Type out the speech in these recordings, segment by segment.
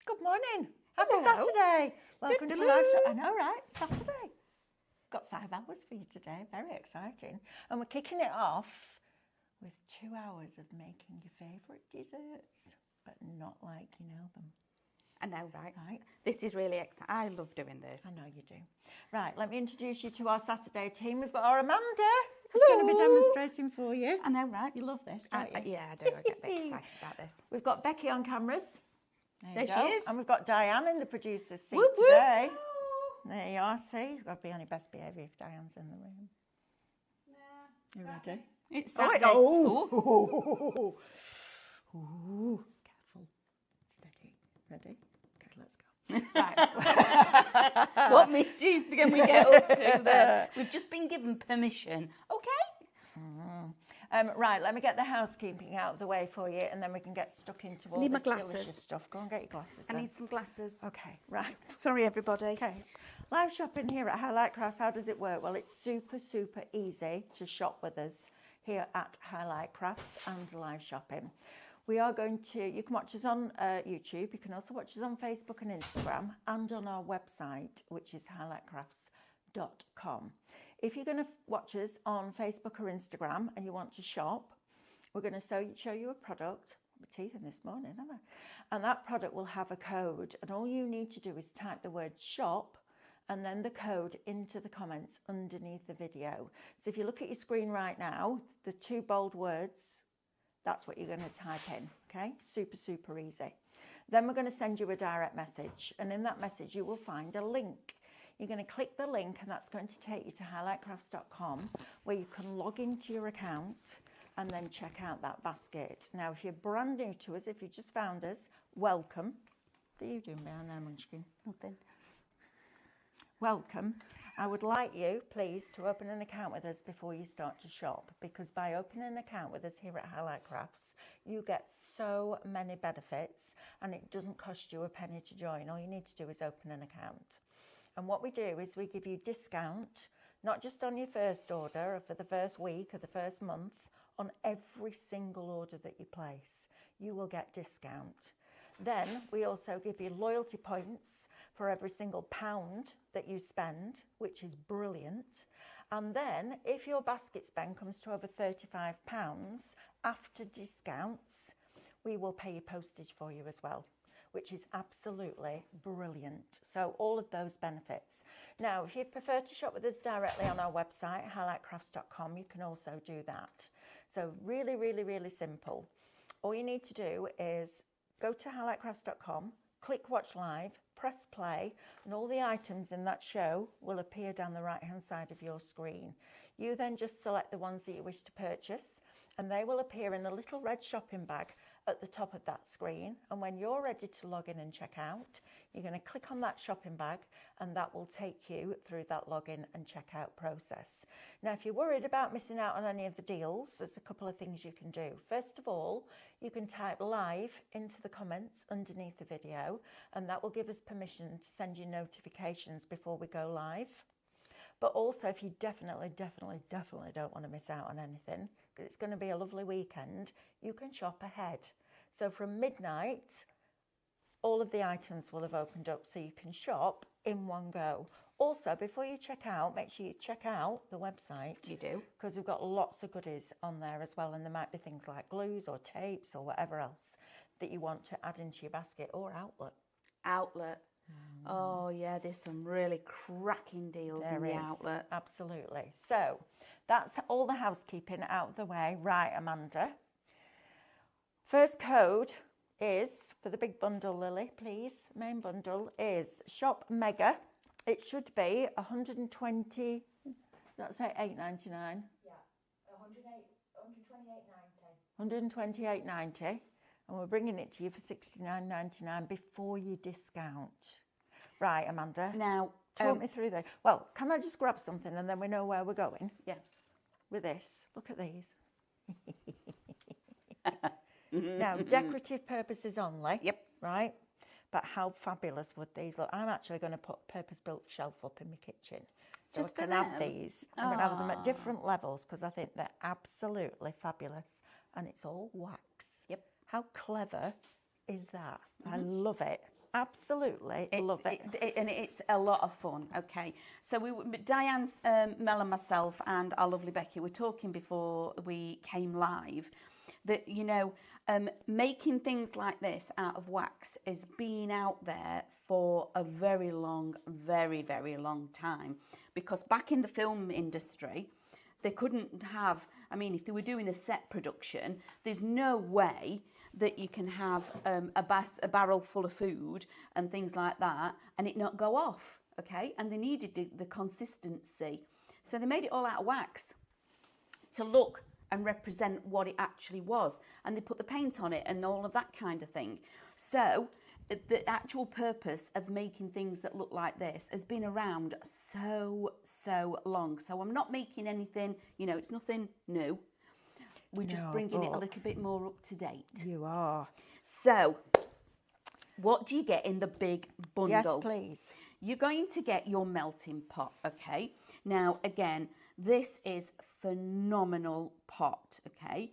Good morning. Happy Hello. Saturday. Welcome to Live Shop. I know, right? Saturday. Got 5 hours for you today. Very exciting. And we're kicking it off with 2 hours of making your favourite desserts, but not like you know them. I know, right? Right. This is really exciting. I love doing this. I know you do. Right, let me introduce you to our Saturday team. We've got our Amanda, who's Hello. going to be demonstrating for you. I know, right? You love this, don't you? Yeah, I do. I get a bit excited about this. We've got Becky on cameras. There you she go. is. And we've got Diane in the producer's seat Whoop, whoop. today. There you are. See, you've got to be on your best behaviour if Diane's in the room. You ready? It's Oh, Saturday. oh. Ooh, careful. Steady. Ready? Okay, let's go. Right. What mischief can we get up to then? We've just been given permission. Okay. Right, let me get the housekeeping out of the way for you, and then we can get stuck into all need my this delicious glasses. stuff. Go and get your glasses. I then. need some glasses. Okay, right. Sorry, everybody. Okay. Live shopping here at Highlight Crafts, how does it work? Well, it's super, super easy to shop with us here at Highlight Crafts and live shopping. We are going to, you can watch us on YouTube, you can also watch us on Facebook and Instagram, and on our website, which is highlightcrafts.com. If you're going to watch us on Facebook or Instagram and you want to shop, we're going to show you a product. My teeth in this morning, haven't I? And that product will have a code, and all you need to do is type the word shop and then the code into the comments underneath the video. So if you look at your screen right now, the 2 bold words, that's what you're going to type in, okay? Super, super easy. Then we're going to send you a direct message, and in that message you will find a link. You're going to click the link, and that's going to take you to highlightcrafts.com, where you can log into your account and then check out that basket. Now, if you're brand new to us, if you just found us, welcome. What are you doing behind there, Munchkin? Nothing. Welcome. I would like you, please, to open an account with us before you start to shop, because by opening an account with us here at Highlight Crafts, you get so many benefits, and it doesn't cost you a penny to join. All you need to do is open an account. And what we do is we give you discount, not just on your first order or for the first week or the first month, on every single order that you place. You will get discount. Then we also give you loyalty points for every single pound that you spend, which is brilliant. And then if your basket spend comes to over £35 after discounts, we will pay your postage for you as well, which is absolutely brilliant. So all of those benefits. Now, if you prefer to shop with us directly on our website, highlightcrafts.com, you can also do that. So really, really, really simple. All you need to do is go to highlightcrafts.com, click watch live, press play, and all the items in that show will appear down the right hand side of your screen. You then just select the ones that you wish to purchase, and they will appear in a little red shopping bag at the top of that screen. And when you're ready to log in and check out, you're going to click on that shopping bag, and that will take you through that login and checkout process. Now, if you're worried about missing out on any of the deals, there's a couple of things you can do. First of all, you can type live into the comments underneath the video, and that will give us permission to send you notifications before we go live. But also, if you definitely don't want to miss out on anything, because it's going to be a lovely weekend, you can shop ahead. So from midnight, all of the items will have opened up, so you can shop in one go. Also, before you check out, make sure you check out the website. You do. Because we've got lots of goodies on there as well, and there might be things like glues or tapes or whatever else that you want to add into your basket or outlet. Outlet. Oh, yeah, there's some really cracking deals in the outlet. Absolutely. So that's all the housekeeping out of the way. Right, Amanda. First code is, for the big bundle, Lily, please, main bundle is Shop Mega. It should be 120, let's say $8.99. Yeah, 128.90. $128.90. And we're bringing it to you for $69.99 before you discount. Right, Amanda. Now, talk me through this. Well, can I just grab something and then we know where we're going? Yeah. With this. Look at these. Now, decorative purposes only. Yep. Right? But how fabulous would these look? I'm actually going to put a purpose-built shelf up in my kitchen. So Just I can for have them? these. I'm going to have them at different levels because I think they're absolutely fabulous. And it's all wax. Yep. How clever is that? I love it. absolutely love it. And it's a lot of fun. Okay, so Diane, Mel and myself and our lovely Becky were talking before we came live that, you know, making things like this out of wax has been out there for a very long, very, very long time, because back in the film industry, they couldn't have, I mean, if they were doing a set production, there's no way that you can have a barrel full of food and things like that and it not go off, okay? And they needed the consistency. So they made it all out of wax to look and represent what it actually was. And they put the paint on it and all of that kind of thing. So the actual purpose of making things that look like this has been around so long. So I'm not making anything, you know, it's nothing new. We're just bringing it a little bit more up to date. You are. So, what do you get in the big bundle? Yes, please. You're going to get your melting pot, okay? Now, again, this is phenomenal pot, okay?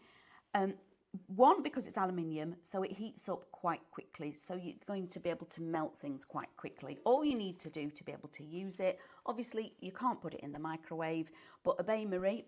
One, because it's aluminium, so it heats up quite quickly, so you're going to be able to melt things quite quickly. All you need to do to be able to use it, obviously, you can't put it in the microwave, but a bain-marie,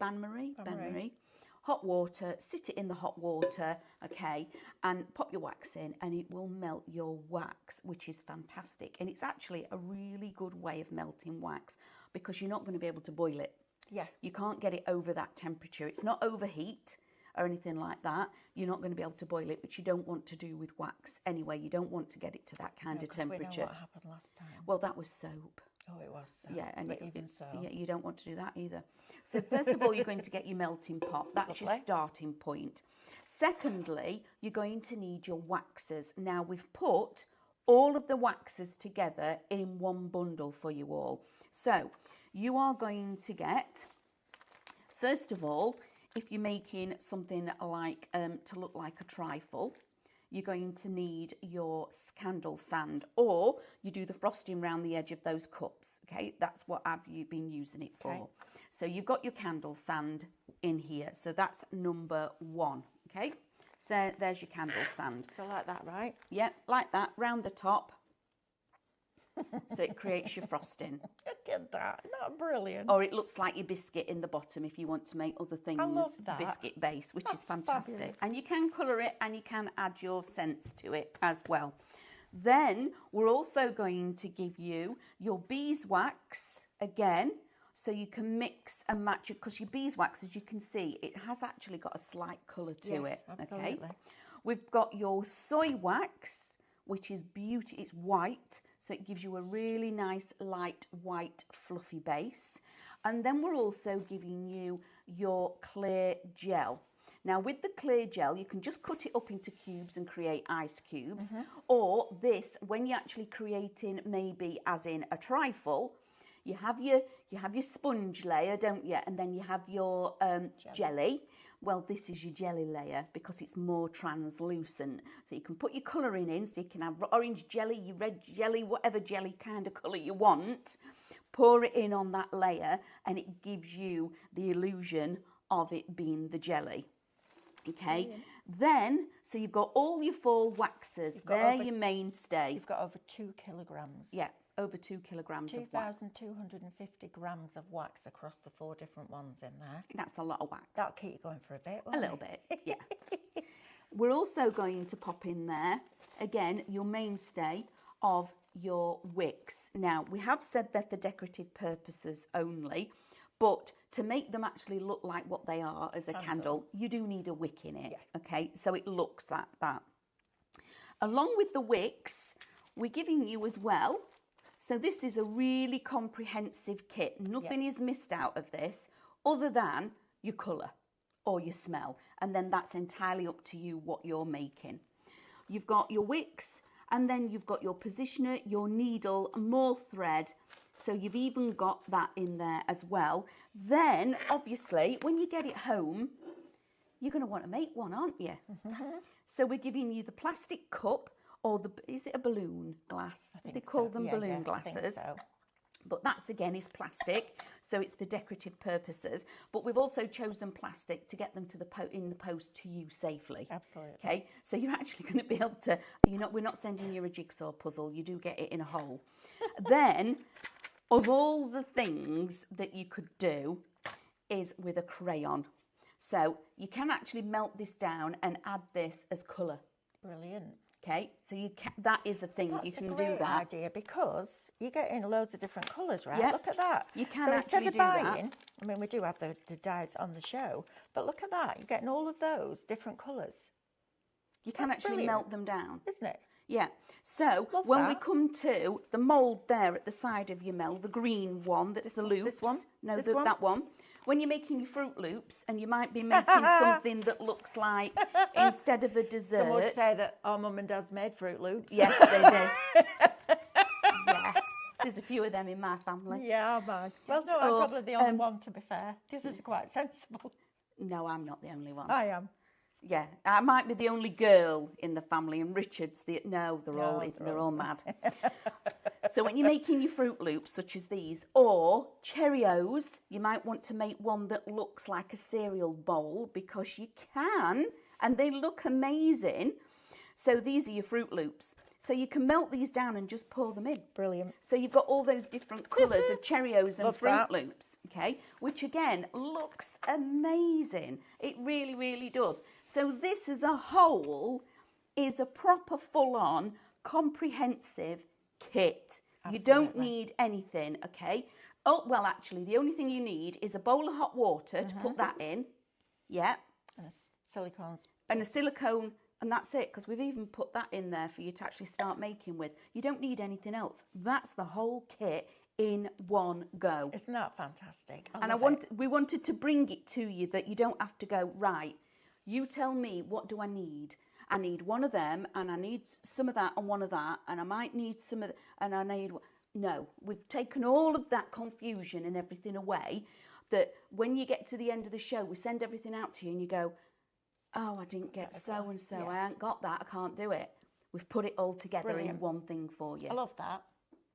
hot water, sit it in the hot water, okay, and pop your wax in and it will melt your wax, which is fantastic. And it's actually a really good way of melting wax because you're not going to be able to boil it. Yeah. You can't get it over that temperature. It's not overheat or anything like that. You're not going to be able to boil it, which you don't want to do with wax anyway. You don't want to get it to that kind of temperature. We know what happened last time. Well, that was soap. Oh, it was soap. Yeah, and even so. Yeah, you don't want to do that either. So first of all, you're going to get your melting pot. That's your starting point. Secondly, you're going to need your waxes. Now, we've put all of the waxes together in one bundle for you all. So you are going to get, first of all, if you're making something like to look like a trifle, you're going to need your candle sand, or you do the frosting around the edge of those cups, okay? That's what I've been using it for. Okay. So you've got your candle sand in here. So that's number one, okay? So there's your candle sand. So like that, right? Yeah, like that, round the top. So it creates your frosting. Look at that, isn't that brilliant? Or it looks like your biscuit in the bottom if you want to make other things. I love that. Biscuit base, which That's is fantastic. fabulous. And you can colour it and you can add your scents to it as well. Then we're also going to give you your beeswax again, so you can mix and match it, because your beeswax, as you can see, it has actually got a slight colour to it. Absolutely. Okay. We've got your soy wax, which is beauty. It's white, so it gives you a really nice light white fluffy base. And then we're also giving you your clear gel. Now with the clear gel, you can just cut it up into cubes and create ice cubes. Or this, when you're actually creating maybe as in a trifle, you have your sponge layer, don't you? And then you have your jelly. Well, this is your jelly layer because it's more translucent. So you can put your colouring in, so you can have orange jelly, your red jelly, whatever jelly kind of colour you want. Pour it in on that layer and it gives you the illusion of it being the jelly. Okay, then, so you've got all your 4 waxes. They're your mainstay. You've got over 2 kilograms. Yeah, over 2 kilograms of wax. 2,250 grams of wax across the 4 different ones in there. That's a lot of wax. That'll keep you going for a bit, won't A little bit, yeah. We're also going to pop in there, again, your mainstay of your wicks. Now, we have said they're for decorative purposes only, but to make them actually look like what they are as a candle, you do need a wick in it, okay? So it looks like that. Along with the wicks, we're giving you as well, so this is a really comprehensive kit. Nothing is missed out of this other than your colour or your smell. And then that's entirely up to you what you're making. You've got your wicks, and then you've got your positioner, your needle, more thread. So you've even got that in there as well. Then, obviously, when you get it home, you're going to want to make one, aren't you? So we're giving you the plastic cup, or is it a balloon glass? They call them balloon glasses. I think so. But that's, again, is plastic. so it's for decorative purposes. But we've also chosen plastic to get them to the in the post to you safely. Absolutely. Okay, so you're actually going to be able to. We're not sending you a jigsaw puzzle. You do get it in a hole. Then, of all the things that you could do, is with a crayon. So you can actually melt this down and add this as colour. Brilliant. Okay, so that is the thing. You can do that. That's a great idea because you get in loads of different colours, right? Yep. Look at that. You can so actually instead of do buying, that. I mean, we do have the dyes on the show, but look at that. You're getting all of those different colours. You can actually melt them down. Isn't it? Yeah. So Love when that. we come to the mould there at the side of your Mel, the green one, that's the loops. This one? No, This one? that one. When you're making your Fruit Loops and you might be making something that looks like, instead of a dessert. Some would say that our mum and dad's made Fruit Loops. Yes, they did. Yeah. There's a few of them in my family. Yeah, man. Well, no, I'm probably the only one, to be fair. The others are quite sensible. No, I'm not the only one. I am. Yeah, I might be the only girl in the family, and Richard's they're all mad. So when you're making your Fruit Loops, such as these, or Cheerios, you might want to make one that looks like a cereal bowl, because you can, and they look amazing. So these are your Fruit Loops. So you can melt these down and just pour them in. Brilliant. So you've got all those different colours of Cheerios and Love Fruit that. Loops, okay? Which again, looks amazing. It really, really does. So this as a whole is a proper full-on comprehensive kit. Absolutely. You don't need anything, okay? Oh, well, actually, the only thing you need is a bowl of hot water to put that in. Yeah. And a silicone. And a silicone. And that's it, because we've even put that in there for you to actually start making with. You don't need anything else. That's the whole kit in one go. Isn't that fantastic? We wanted to bring it to you that you don't have to go, right, you tell me, what do I need? I need one of them, and I need some of that and one of that, and I might need some of and I need... No, we've taken all of that confusion and everything away, that when you get to the end of the show, we send everything out to you and you go, oh, I didn't get so-and-so, yeah. I ain't got that, I can't do it. We've put it all together in one thing for you. I love that.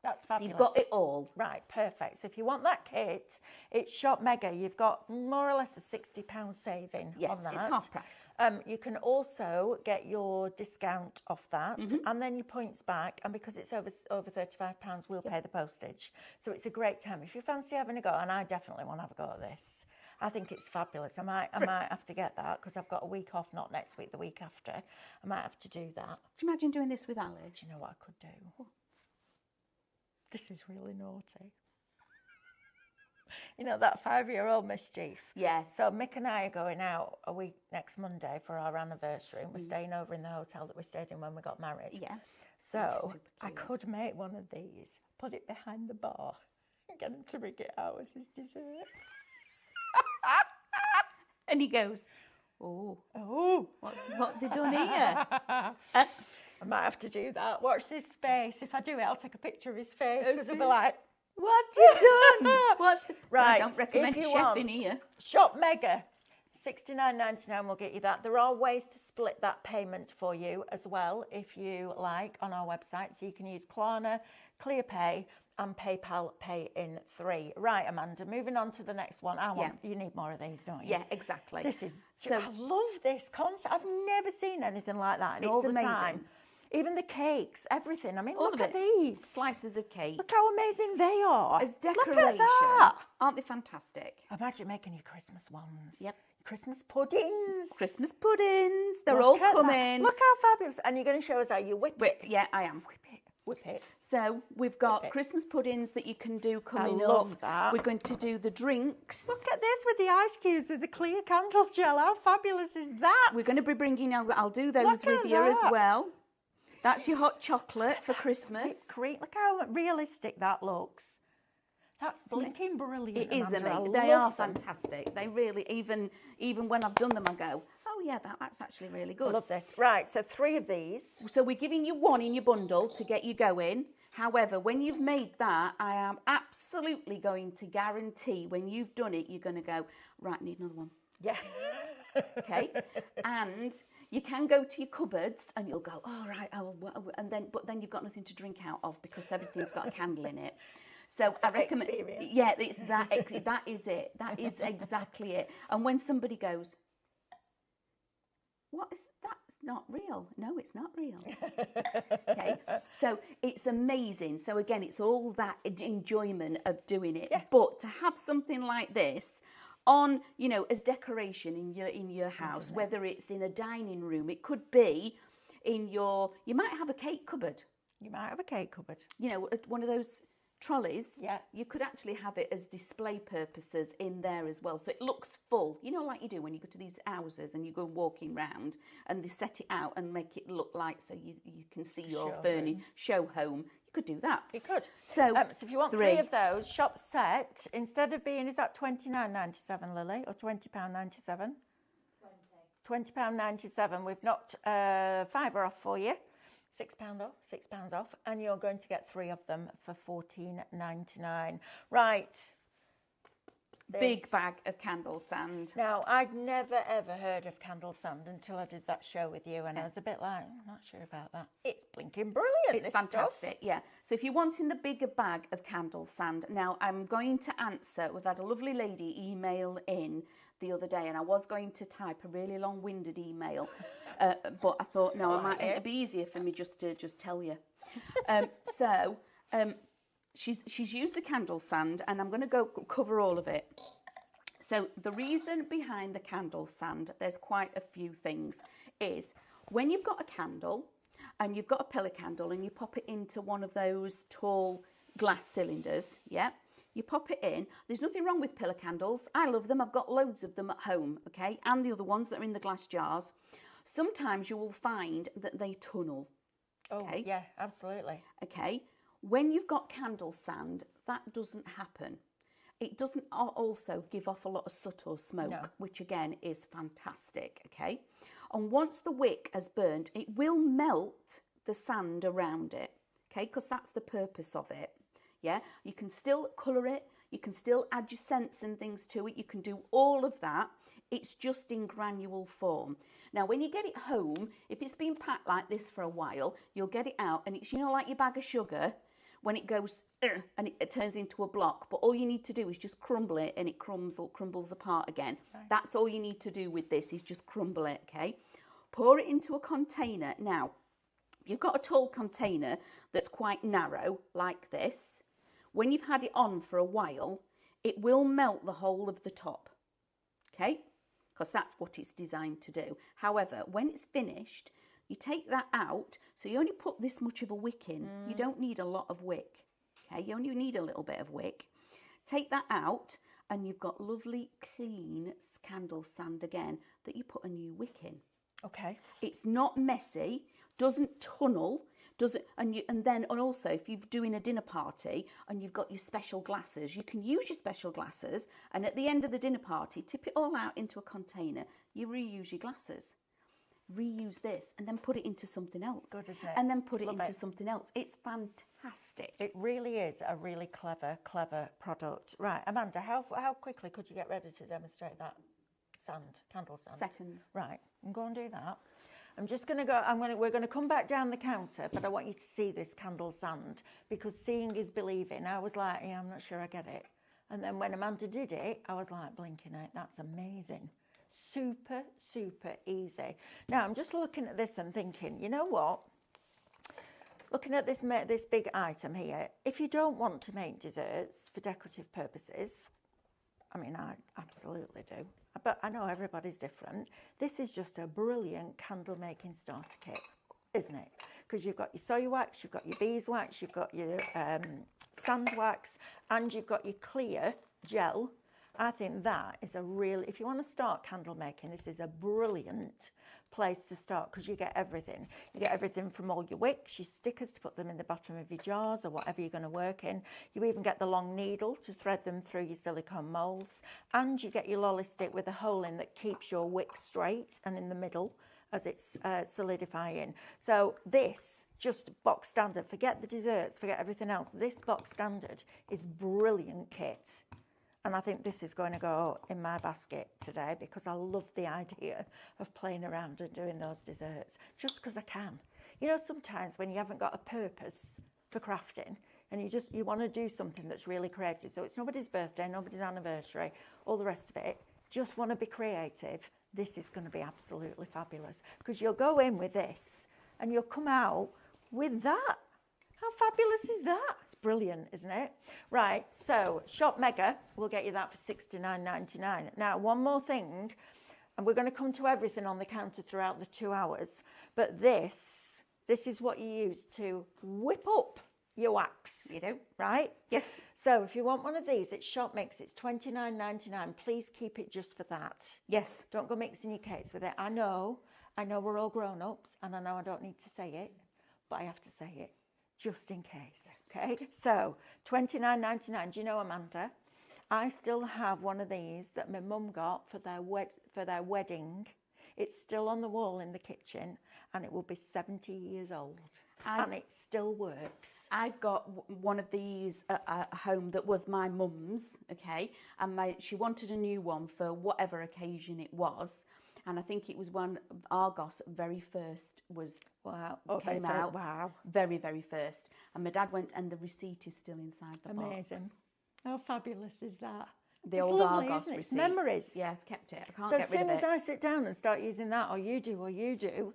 That's fabulous. So you've got it all. Right, perfect. So if you want that kit, it's Shop Mega. You've got more or less a £60 saving on that. Yes, it's half price. You can also get your discount off that, and then your points back. And because it's over £35, we'll pay the postage. So it's a great time. If you fancy having a go, and I definitely want to have a go at this, I think it's fabulous. I might have to get that because I've got a week off, not next week, the week after. I might have to do that. Do you imagine doing this with Alice? Do you know what I could do? This is really naughty. You know, that 5-year-old mischief. Yes. So Mick and I are going out a week next Monday for our anniversary, and we're staying over in the hotel that we stayed in when we got married. Yeah. So I could make one of these, put it behind the bar, and get him to bring it out as his dessert. And he goes, oh, what have they done here? I might have to do that. Watch this face. If I do it, I'll take a picture of his face because he'll be like, what have you done? What's the... Right. I don't recommend chef in here. Shop Mega, $69.99 will get you that. There are ways to split that payment for you as well, if you like, on our website. So you can use Klarna, ClearPay, and PayPal Pay in 3. Right, Amanda, moving on to the next one. You need more of these, don't you? Yeah, exactly. I love this concept. I've never seen anything like that in all the amazing. time. Even the cakes, everything. I mean, All look of at it. these. Slices of cake. Look how amazing they are. As decoration. Look at that. Aren't they fantastic? Imagine making your Christmas ones. Yep. Christmas puddings. Christmas puddings. They're all coming. Look how fabulous. And you're going to show us how you whip it. Yeah, I am. Whip it. So we've got Christmas puddings that you can do coming up. I love that. We're going to do the drinks. Look at this with the ice cubes with the clear candle gel. How fabulous is that? We're going to be bringing, I'll do those with you as well. That's your hot chocolate for Christmas. Look how realistic that looks. That's blinking brilliant. It is Amanda. amazing. They are fantastic. They really, even when I've done them, I go, oh yeah, that's actually really good. I love this. Right, so 3 of these. So we're giving you 1 in your bundle to get you going. However, when you've made that, I am absolutely going to guarantee when you've done it, you're going to go, right, need another one. Yeah. Okay. And you can go to your cupboards and you'll go, oh, right, but then you've got nothing to drink out of because everything's got a candle in it. So I recommend, Experience. yeah, it's that, that is it. That is exactly it. And when somebody goes, what is that? It's not real. No, it's not real. Okay, so it's amazing. So again, it's all that enjoyment of doing it. Yeah. But to have something like this on, you know, as decoration in your house, whether it's in a dining room, it could be in your, you might have a cake cupboard. You might have a cake cupboard. You know, one of those trolleys. Yeah. You could actually have it as display purposes in there as well. So it looks full. You know, like you do when you go to these houses and you go walking round and they set it out and make it look like, so you can see your furniture, show home. You could do that. You could. So, So if you want three of those, shop set, instead of being, is that £29.97, Lily, or £20.97? £20.97. We've knocked £5 off for you. £6 off, and you're going to get 3 of them for £14.99. Right. Big bag of candle sand. Now, I'd never ever heard of candle sand until I did that show with you, and I was a bit like, I'm not sure about that. It's blinking brilliant. It's fantastic, yeah. So if you're wanting the bigger bag of candle sand, now I'm going to answer, we've had a lovely lady email in the other day, and I was going to type a really long-winded email, but I thought, no, it'd be easier for me just to tell you. She's used the candle sand, and I'm going to go cover all of it. So the reason behind the candle sand, there's quite a few things, is when you've got a candle and you've got a pillar candle and you pop it into one of those tall glass cylinders, yeah, you pop it in. There's nothing wrong with pillar candles. I love them. I've got loads of them at home, okay, and the other ones that are in the glass jars. Sometimes you will find that they tunnel. Okay? Oh, yeah, absolutely. Okay. When you've got candle sand, that doesn't happen. It doesn't also give off a lot of soot or smoke, which again is fantastic, okay? And once the wick has burned, it will melt the sand around it, okay? Because that's the purpose of it, yeah? You can still colour it, you can still add your scents and things to it, you can do all of that. It's just in granule form. Now, when you get it home, if it's been packed like this for a while, you'll get it out, and it's, you know, like your bag of sugar, when it goes and it turns into a block, but all you need to do is just crumble it and it crumbles apart again. Right. That's all you need to do with this, is just crumble it, okay? Pour it into a container. Now, if you've got a tall container that's quite narrow, like this, when you've had it on for a while, it will melt the whole of the top, okay? Because that's what it's designed to do. However, when it's finished, you take that out, so you only put this much of a wick in. You don't need a lot of wick, okay? You only need a little bit of wick. Take that out, and you've got lovely, clean candle sand again that you put a new wick in. Okay. It's not messy, doesn't tunnel, and also if you're doing a dinner party and you've got your special glasses, you can use your special glasses, and at the end of the dinner party, tip it all out into a container. You reuse your glasses. Reuse this and then put it into something else. Good, isn't it? And then put it into something else. It's fantastic. It really is a really clever product. Right, Amanda, how quickly could you get ready to demonstrate that candle sand? Seconds. Right, and go and do that. I'm just going to go, we're going to come back down the counter, but I want you to see this candle sand, because seeing is believing. I was like, yeah, I'm not sure I get it. And then when Amanda did it, I was like, blinking out, that's amazing. Super, super easy. Now, I'm just looking at this and thinking, you know what? Looking at this big item here, if you don't want to make desserts for decorative purposes, I mean, I absolutely do, but I know everybody's different. This is just a brilliant candle making starter kit, isn't it? Because you've got your soy wax, you've got your beeswax, you've got your sand wax, and you've got your clear gel. I think that is if you want to start candle making, this is a brilliant place to start, because you get everything. You get everything from all your wicks, your stickers to put them in the bottom of your jars or whatever you're going to work in. You even get the long needle to thread them through your silicone moulds, and you get your lolly stick with a hole in that keeps your wick straight and in the middle as it's solidifying. So this, just box standard, forget the desserts, forget everything else. This box standard is brilliant kit. And I think this is going to go in my basket today, because I love the idea of playing around and doing those desserts just because I can. You know, sometimes when you haven't got a purpose for crafting, and you want to do something that's really creative. So it's nobody's birthday, nobody's anniversary, all the rest of it. Just want to be creative. This is going to be absolutely fabulous, because you'll go in with this and you'll come out with that. How fabulous is that? It's brilliant, isn't it? Right, so Shop Mega will get you that for $69.99. Now, one more thing, and we're going to come to everything on the counter throughout the 2 hours, but this is what you use to whip up your wax. You do? Right? Yes. So if you want one of these, it's Shop Mix. It's $29.99. Please keep it just for that. Yes. Don't go mixing your cakes with it. I know we're all grown-ups, and I know I don't need to say it, but I have to say it just in case. Okay? So $29.99. Do you know, Amanda, I still have one of these that my mum got for their wedding. It's still on the wall in the kitchen, and it will be 70 years old. And it still works. I've got one of these at home that was my mum's, okay, and she wanted a new one for whatever occasion it was, and I think it was one Argos very first came out. Wow. Very, very first. And my dad went, and the receipt is still inside the box. Amazing. How fabulous is that? The old lovely, Argos receipt. receipt. It's memories. Yeah, I've kept it. I can't So get rid of it. as soon as I sit down and start using that, or you do,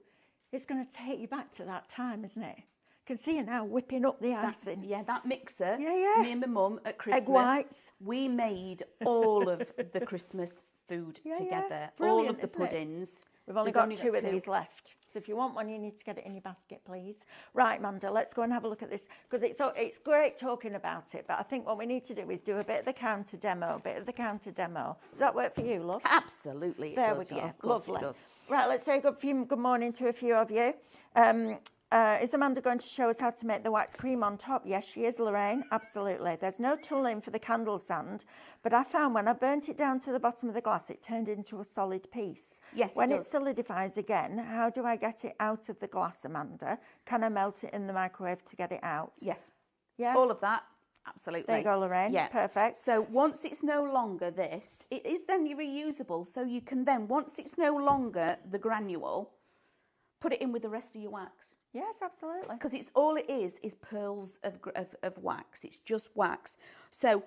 it's going to take you back to that time, isn't it? I can see you now whipping up the icing. That mixer. Yeah. Me and my mum at Christmas. Egg whites. We made all of the Christmas food together. Brilliant, all of the isn't it? puddings. We've only got two of these left. So if you want one, you need to get it in your basket, please. Right, Amanda, let's go and have a look at this, because it's great talking about it, but I think what we need to do is do a bit of the counter demo, Does that work for you, love? Absolutely, There does. we go. Yeah, of course Lovely. it does. Right, let's say good morning to a few of you. Is Amanda going to show us how to make the wax cream on top? Yes, she is, Lorraine. Absolutely. There's no tooling for the candle sand, but I found when I burnt it down to the bottom of the glass, it turned into a solid piece. Yes, when it it does. solidifies again, how do I get it out of the glass, Amanda? Can I melt it in the microwave to get it out? Yes. Yeah. All of that. Absolutely. There you go, Lorraine. Yeah. Perfect. So once it's no longer this, it is then reusable. So you can then, once it's no longer the granule, put it in with the rest of your wax. Yes, absolutely. Because it's all it is pearls of wax. It's just wax. So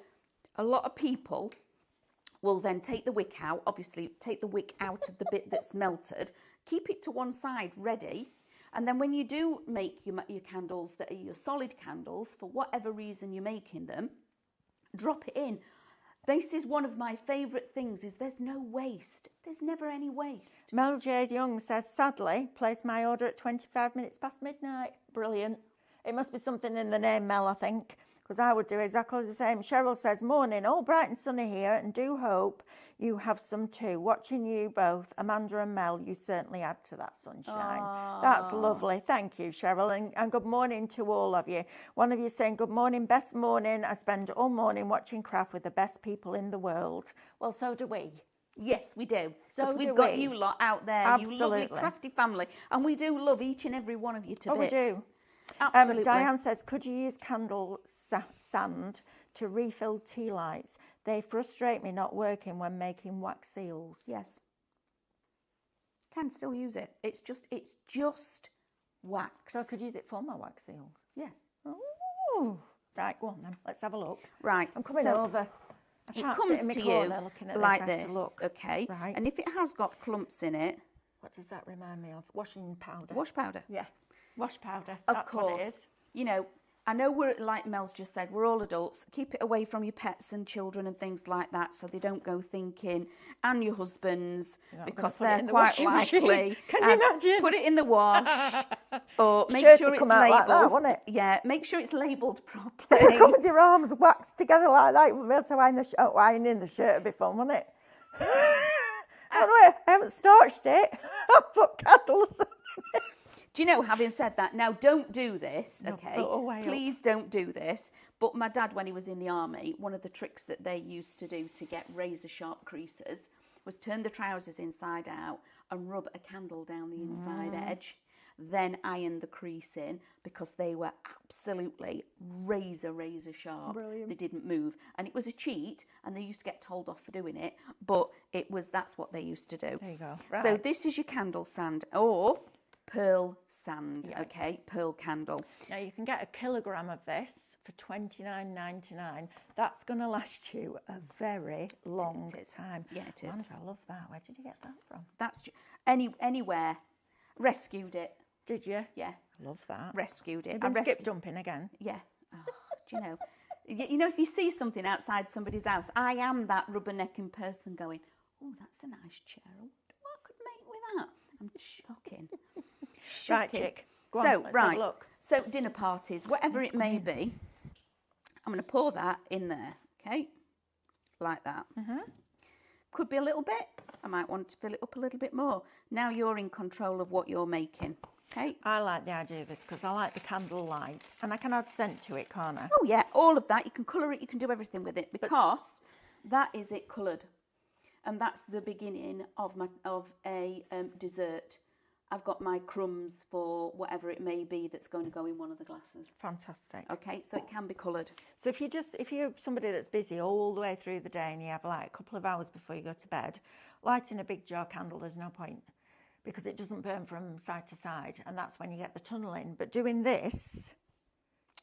a lot of people will then take the wick out, obviously take the wick out of the bit that's melted, keep it to one side ready, and then when you do make your candles that are your solid candles, for whatever reason you're making them, drop it in. This is one of my favourite things, is there's no waste. There's never any waste. Mel J. Young says, sadly, placed my order at 25 minutes past midnight. Brilliant. It must be something in the name, Mel, I think, because I would do exactly the same. Cheryl says, morning, all bright and sunny here, and do hope you have some too. Watching you both, Amanda and Mel, you certainly add to that sunshine. Aww. That's lovely. Thank you, Cheryl, and good morning to all of you. One of you saying, good morning, best morning. I spend all morning watching craft with the best people in the world. Well, so do we. Yes, we do. So Because we've do got we. you lot out there, Absolutely. you lovely crafty family, and we do love each and every one of you to Oh, we bits. do. Absolutely. Diane says, could you use candle sand to refill tea lights? They frustrate me not working when making wax seals. Yes. Can still use it. It's just wax. So I could use it for my wax seals. Yes. Oh, right, go on then. Let's have a look. Right. I'm coming so over. I It can't comes sit in my to corner you looking at like this. I have this. to look. Okay. Right. And if it has got clumps in it, What does that remind me of? Washing powder. wash powder. Yeah, wash powder. Of That's course. what it is. You know, I know we're, like Mel's just said, we're all adults. Keep it away from your pets and children and things like that, so they don't go thinking, and your husbands, not because gonna put it they're in the quite washing machine. likely. Can you imagine? Put it in the wash, or make Sure sure to it's come out labelled. like that, won't it? Yeah, make sure it's labelled Come properly. with your arms waxed together like that. You'll be able to iron in the shirt would be fun, wouldn't it? Anyway, I haven't starched it. I've put candles on it. Do you know, having said that, now don't do this, No, okay? put away up. Please don't do this. But my dad, when he was in the army, one of the tricks that they used to do to get razor sharp creases was turn the trousers inside out and rub a candle down the inside edge, then iron the crease in, because they were absolutely razor sharp. Brilliant. They didn't move. And it was a cheat, and they used to get told off for doing it, but that's what they used to do. There you go. So Right. this is your candle sand, or pearl sand, okay, pearl candle. Now you can get a kilogram of this for $29.99. That's going to last you a very long time. Yeah, it is. Amanda, I love that. Where did you get that from? That's anywhere. Rescued it. Did you? Yeah. I love that. Rescued it. You've been skip jumping again. Yeah. Oh, do you know? You know, if you see something outside somebody's house, I am that rubbernecking person going, oh, that's a nice chair. I wonder what I could make with that. I'm shocking. Right, chick. Go on, So, let's right. have a look. So, dinner parties, whatever it may be, I'm going to pour that in there, okay? Like that. Could be a little bit. I might want to fill it up a little bit more. Now you're in control of what you're making, okay? I like the idea of this because I like the candle light. And I can add scent to it, can't I? Oh, yeah, all of that. You can colour it, you can do everything with it because that is it coloured. And that's the beginning of a dessert. I've got my crumbs for whatever it may be that's going to go in one of the glasses. Fantastic. Okay, so it can be coloured. So if you're somebody that's busy all the way through the day and you have like a couple of hours before you go to bed, lighting a big jar candle, there's no point because it doesn't burn from side to side, and that's when you get the tunnelling. But doing this,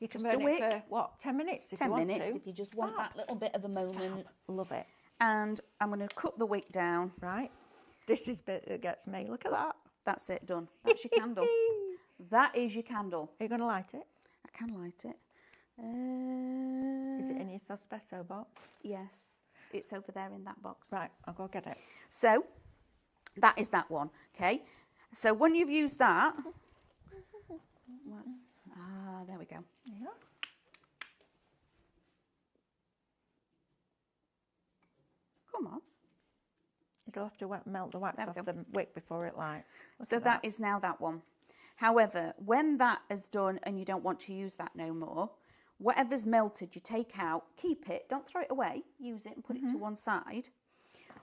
you can burn it for what, 10 minutes if you want to. 10 minutes if you just want that little bit of a moment. Love it. And I'm going to cut the wick down. Right. This is bit that gets me. Look at that. That's it, done. That's your candle. That is your candle. Are you going to light it? I can light it. Is it in your espresso box? Yes. It's over there in that box. Right, I'll go get it. So, that is that one, okay? So, when you've used that... there we go. Yeah. Come on. It'll have to melt the wax off the wick before it lights. So that is now that one. However, when that is done and you don't want to use that no more, whatever's melted you take out, keep it, don't throw it away, use it and put it to one side.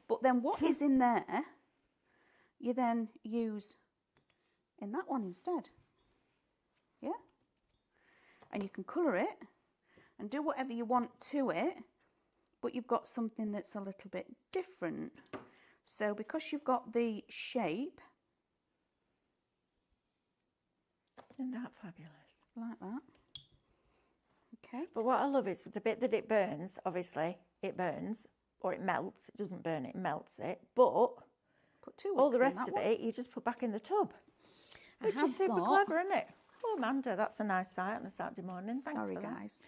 But then what is in there, you then use in that one instead. Yeah? And you can colour it and do whatever you want to it, but you've got something that's a little bit different. So because you've got the shape, isn't that fabulous? Like that. Okay. But what I love is the bit that it burns, obviously, it burns, or it melts. It doesn't burn it, melts it. But all the rest of it, you just put back in the tub. Which is super clever, isn't it? Oh, Amanda, that's a nice sight on a Saturday morning. Thanks Sorry, for that. guys.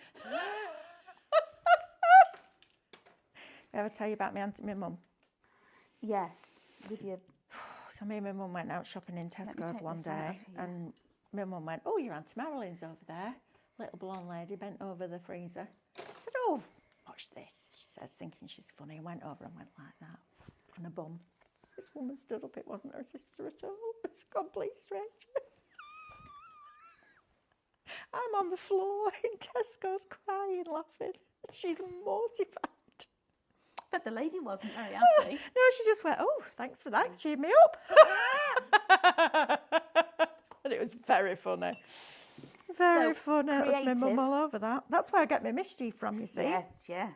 Did I ever tell you about my mum? Yes, with your... So me and my mum went out shopping in Tesco's one day, and my mum went, oh, your Auntie Marilyn's over there. Little blonde lady bent over the freezer. I said, oh, watch this, she says, thinking she's funny. I went over and went like that, on a bum. This woman stood up, it wasn't her sister at all. It's a complete stranger. I'm on the floor in Tesco's crying, laughing. She's mortified. But the lady wasn't very happy. No, she just went, oh, thanks for that, cheered me up. And it was very funny. Very funny. It was my mum all over that. That's where I get my mischief from, you see. Yeah.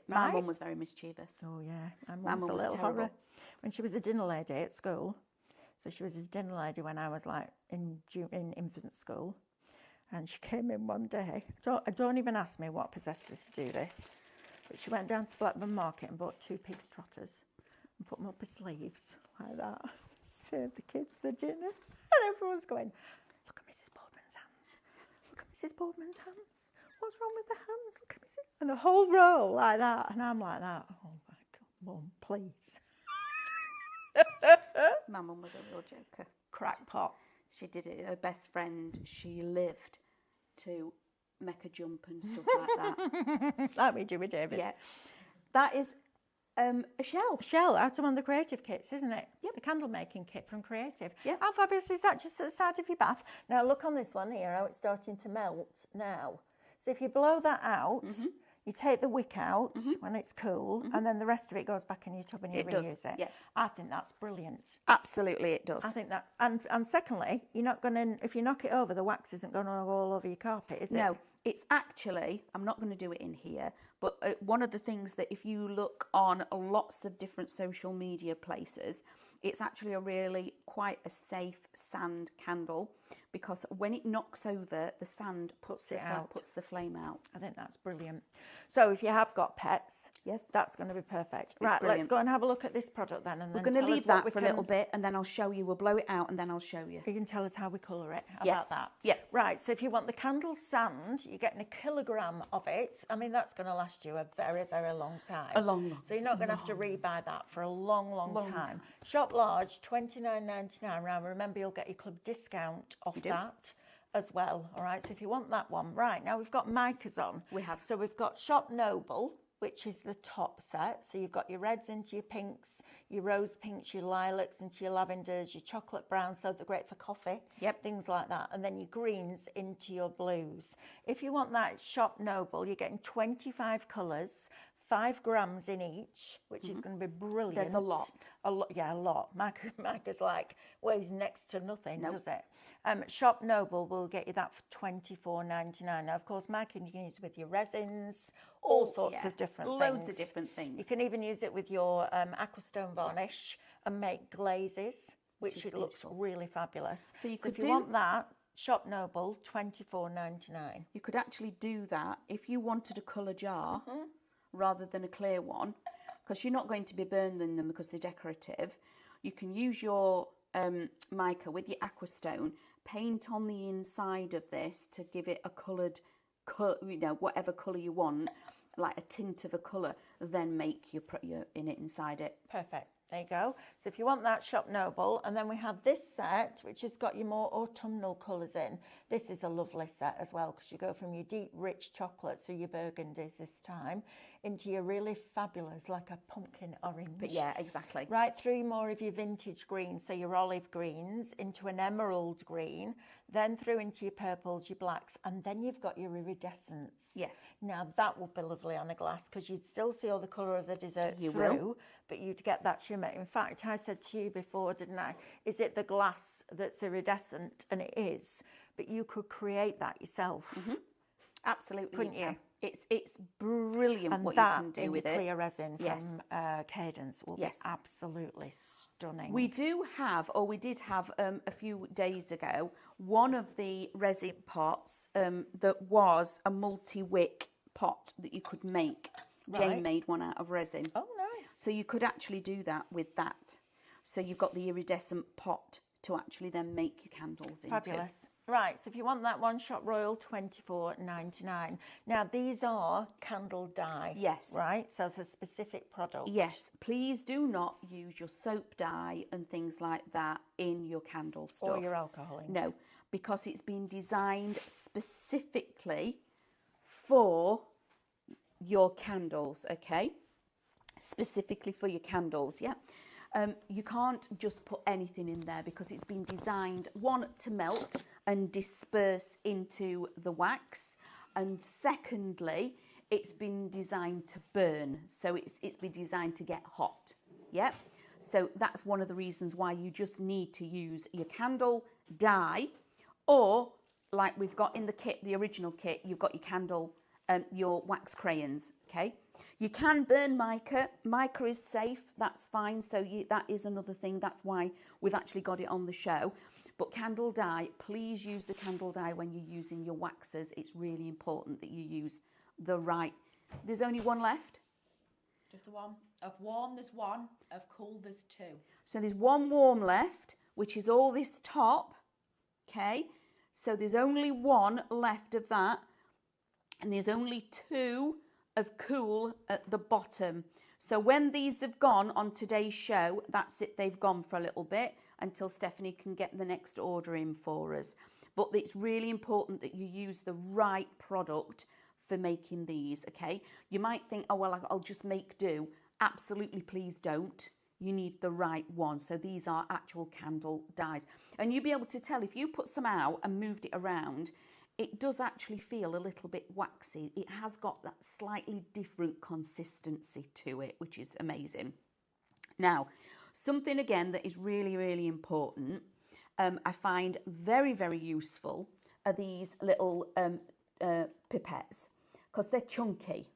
My mum was very mischievous. Oh, yeah. My mum was a little horror. When she was a dinner lady at school, so she was a dinner lady when I was like in infant school, and she came in one day. Don't even ask me what possessed her to do this. But she went down to Blackburn Market and bought 2 pig's trotters and put them up her sleeves like that. Served the kids the dinner. And everyone's going, look at Mrs. Boardman's hands. Look at Mrs. Boardman's hands. What's wrong with the hands? Look at Mrs. And the whole row like that. And I'm like that. Oh my God, Mum, please. My mum was a real joker. Crackpot. She did it. Her best friend, she lived to make a jump and stuff like that. Like we do with David. Yeah. That is a shell. Shell out of one of the Creative kits, isn't it? Yep. The candle making kit from Creative. Yeah. How fabulous is that, just at the side of your bath? Now look on this one here, how it's starting to melt now. So if you blow that out, you take the wick out when it's cool, and then the rest of it goes back in your tub and you reuse it. Yes. I think that's brilliant. Absolutely, it does. I think that, and secondly, you're not going to, if you knock it over, the wax isn't going to go all over your carpet, is it? No, it's actually, I'm not going to do it in here, but one of the things that if you look on lots of different social media places It's actually a really quite a safe sand candle, because when it knocks over, the sand puts the flame out. I think that's brilliant. So if you have got pets, yes, that's going to be perfect. Right, let's go and have a look at this product then. And we're going to leave that for a little bit, and then I'll show you. We'll blow it out, and then I'll show you. You can tell us how we colour it. How yes. about that? Yeah. Right, so if you want the candle sand, you're getting a kilogram of it. I mean, that's going to last you a very, very long time. A long So you're not going to have to rebuy that for a long time. Shop large, $29.99. Now, remember, you'll get your club discount off that as well. All right, so if you want that one. Right, now we've got micas on. We have. So we've got Shop Noble, which is the top set. So you've got your reds into your pinks, your rose pinks, your lilacs into your lavenders, your chocolate browns, so they're great for coffee. Yep. Things like that. And then your greens into your blues. If you want that Shop Noble, you're getting 25 colours, 5 grams in each, which is going to be brilliant. There's a lot. Yeah, a lot. Micah's like weighs next to nothing, does it? Shop Noble will get you that for $24.99. Now, of course, Micah you can use it with your resins, all sorts of different things. Loads of different things. You can even use it with your aquastone varnish and make glazes, which it looks really fabulous. So if you want that, Shop Noble, $24.99. You could actually do that if you wanted a colour jar rather than a clear one, because you're not going to be burning them because they're decorative. You can use your mica with your aquastone, paint on the inside of this to give it a coloured, whatever colour you want, like a tint of a colour, then make your inside it. Perfect. There you go. So if you want that, Shop Noble. And then we have this set, which has got your more autumnal colours in. This is a lovely set as well, because you go from your deep, rich chocolate, so your burgundies this time, into your really fabulous, like a pumpkin orange. But yeah, exactly. Right through more of your vintage greens, so your olive greens, into an emerald green, then through into your purples, your blacks, and then you've got your iridescents. Yes. Now that would be lovely on a glass, because you'd still see all the colour of the dessert will. But you'd get that shimmer. In fact, I said to you before, didn't I? Is it the glass that's iridescent? And it is. But you could create that yourself. Absolutely. Couldn't you? It's brilliant and what that you can do with it. Clear resin from Cadence will be absolutely stunning. We do have, or we did have a few days ago, one of the resin pots that was a multi-wick pot that you could make. Jane made one out of resin. Oh, nice. So you could actually do that with that. So you've got the iridescent pot to actually then make your candles into. Fabulous. Right, so if you want that one, Shop Royal, $24.99. Now, these are candle dye. Yes. Right, so for specific products. Yes, please do not use your soap dye and things like that in your candle stuff. Or your alcohol ink. No, because it's been designed specifically for your candles, okay? Specifically for your candles, yeah? You can't just put anything in there, because it's been designed, one, to melt and disperse into the wax, and secondly, it's been designed to burn, so it's been designed to get hot, yeah? So that's one of the reasons why you just need to use your candle dye, or like we've got in the kit, the original kit, you've got your candle, your wax crayons, okay? You can burn mica. Mica is safe, that's fine. So that is another thing. That's why we've actually got it on the show. But candle dye, please use the candle dye when you're using your waxes. It's really important that you use the right. There's only one left? Just the one. Of warm, there's one. Of cool, there's two. So there's one warm left, which is all this top, okay? So there's only one left of that. And there's only two of cool at the bottom. So when these have gone on today's show, that's it, they've gone for a little bit until Stephanie can get the next order in for us. But it's really important that you use the right product for making these, okay? You might think, oh, well, I'll just make do. Absolutely, please don't. You need the right one. So these are actual candle dyes. And you'll be able to tell if you put some out and moved it around, it does actually feel a little bit waxy. It has got that slightly different consistency to it, which is amazing. Now, something again that is really, really important, I find very, very useful, are these little pipettes, because they're chunky.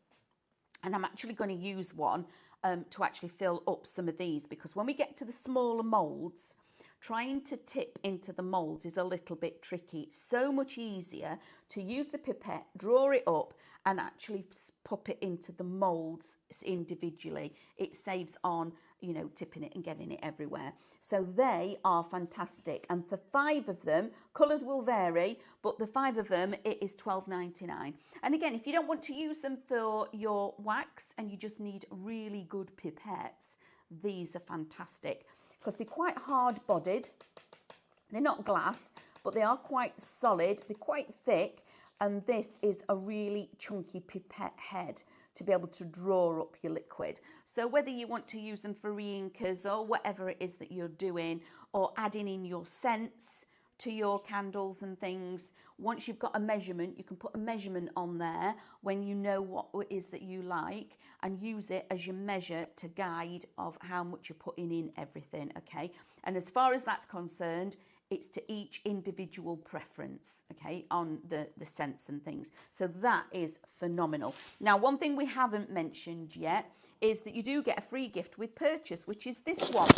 And I'm actually going to use one to actually fill up some of these, because when we get to the smaller moulds, trying to tip into the moulds is a little bit tricky. It's so much easier to use the pipette, draw it up and actually pop it into the moulds individually. It saves on, you know, tipping it and getting it everywhere. So they are fantastic. And for 5 of them, colours will vary, but the 5 of them, it is $12.99. And again, if you don't want to use them for your wax and you just need really good pipettes, these are fantastic, because they're quite hard-bodied. They're not glass, but they are quite solid. They're quite thick, and this is a really chunky pipette head to be able to draw up your liquid. So whether you want to use them for re-inkers or whatever it is that you're doing, or adding in your scents to your candles and things, once you've got a measurement, you can put a measurement on there when you know what it is that you like, and use it as your measure to guide of how much you're putting in everything, okay? And as far as that's concerned, it's to each individual preference, okay, on the scents and things. So that is phenomenal. Now, one thing we haven't mentioned yet is that you do get a free gift with purchase, which is this one.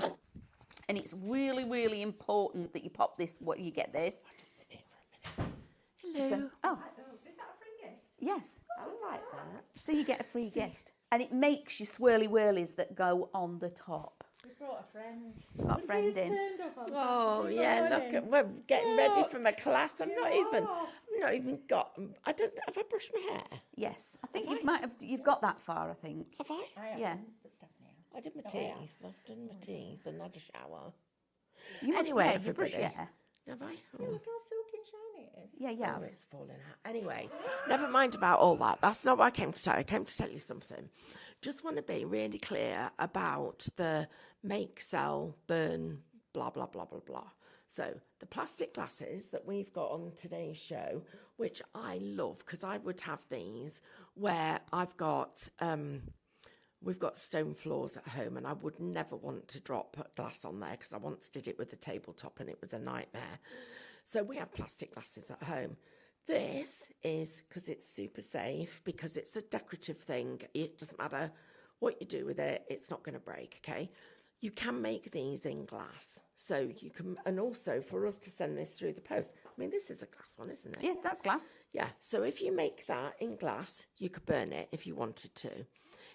And it's really, really important that you pop this, you get this. I'll just sit here for a minute. Hello. Oh, Is that a free gift? yes. I like that. So you get a free gift. And it makes your swirly whirlies that go on the top. We brought a friend. Got a friend in. Oh yeah, look at we're getting ready for my class. I'm not even got. I don't. Have I brushed my hair? Yes, I think you've got that far, I think. Have I? Yeah. I did my teeth. I've done my teeth and had a shower. You must Anyway, you brush your everybody. hair. Have I? Look how silky and shiny it is. Yeah. Oh, it's falling out. Anyway, never mind about all that. That's not what I came to tell you. I came to tell you something. Just want to be really clear about the make, sell, burn, blah, blah, blah, blah, blah. So the plastic glasses that we've got on today's show, which I love, because I would have these where I've got... we've got stone floors at home, and I would never want to drop glass on there because I once did it with the tabletop and it was a nightmare. So we have plastic glasses at home. This is, because it's super safe, because it's a decorative thing. It doesn't matter what you do with it, it's not going to break, okay? You can make these in glass. So you can, and also for us to send this through the post. I mean, this is a glass one, isn't it? Yes, that's glass. Yeah, so if you make that in glass, you could burn it if you wanted to.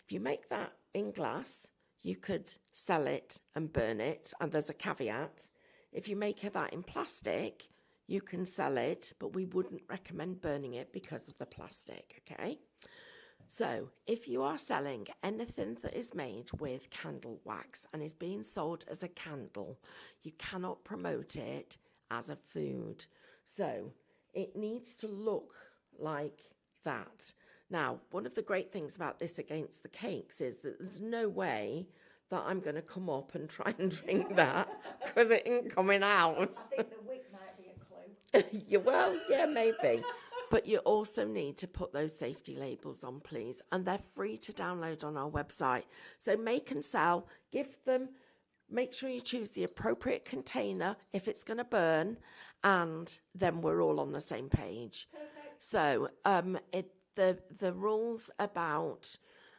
If you make that in glass, you could sell it and burn it, and there's a caveat. If you make that in plastic, you can sell it, but we wouldn't recommend burning it because of the plastic, okay? So if you are selling anything that is made with candle wax and is being sold as a candle, you cannot promote it as a food. So it needs to look like that. Now, one of the great things about this against the cakes is that there's no way that I'm going to come up and try and drink that because it ain't coming out. I think the wick might be a clue. Well, yeah, maybe. But you also need to put those safety labels on, please. And they're free to download on our website. So make and sell, gift them. Make sure you choose the appropriate container if it's going to burn. And then we're all on the same page. Perfect. So the rules about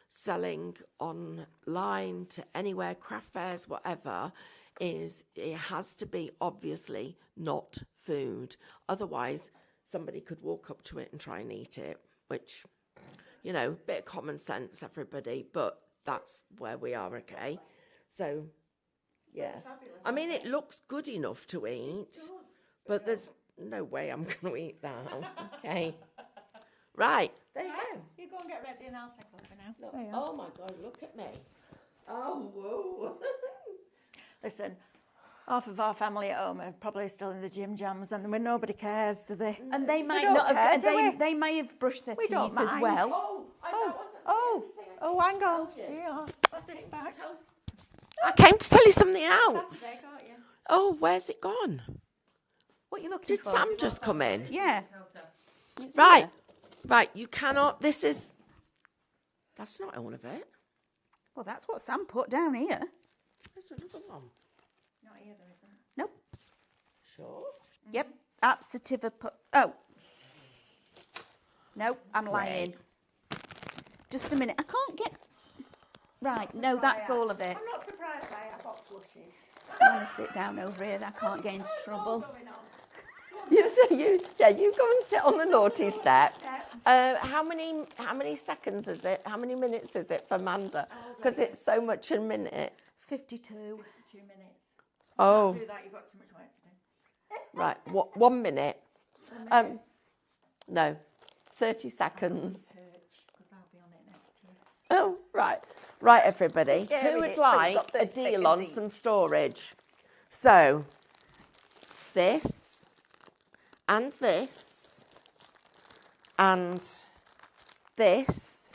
selling online to anywhere, craft fairs, whatever, is it has to be obviously not food. Otherwise, somebody could walk up to it and try and eat it, which, you know, bit of common sense, everybody, but that's where we are, okay? So, yeah. I mean, it looks good enough to eat, but there's no way I'm going to eat that, okay? Right, there you go. You go and get ready and I'll take over now. Look, oh my God, look at me. Oh, whoa. Listen, half of our family at home are probably still in the gym jams, and when nobody cares, do they? And they might don't not care, have. do we? They may have brushed their We teeth don't as mind. well. Hang on. Yeah, put this back. I came to tell you something else. Saturday, can't you? Oh, where's it gone? What are you looking Did for? Sam just come in? Yeah. It's Right, here. right, you cannot, that's not all of it. Well, that's what Sam put down here. There's another one. Not here, there isn't. Nope. Sure. Yep. Absativa put. Oh. No, I'm lying. Just a minute. I can't get. Right, no, that's all of it. I'm not surprised by it. I've got flushes. I want to sit down over here. I can't get into trouble. You go and sit on the naughty step. How many seconds is it? How many minutes is it for Amanda? Because it's so much a minute. 52. 52 minutes. Oh, Do that. You've got too much work to do. right. What? 1 minute. No, 30 seconds. Because I'll be on it next year. Oh, right. Right, everybody. Sharing Who it, would so you've like got a 30 deal on seconds each. some storage? So, this, and this, and this,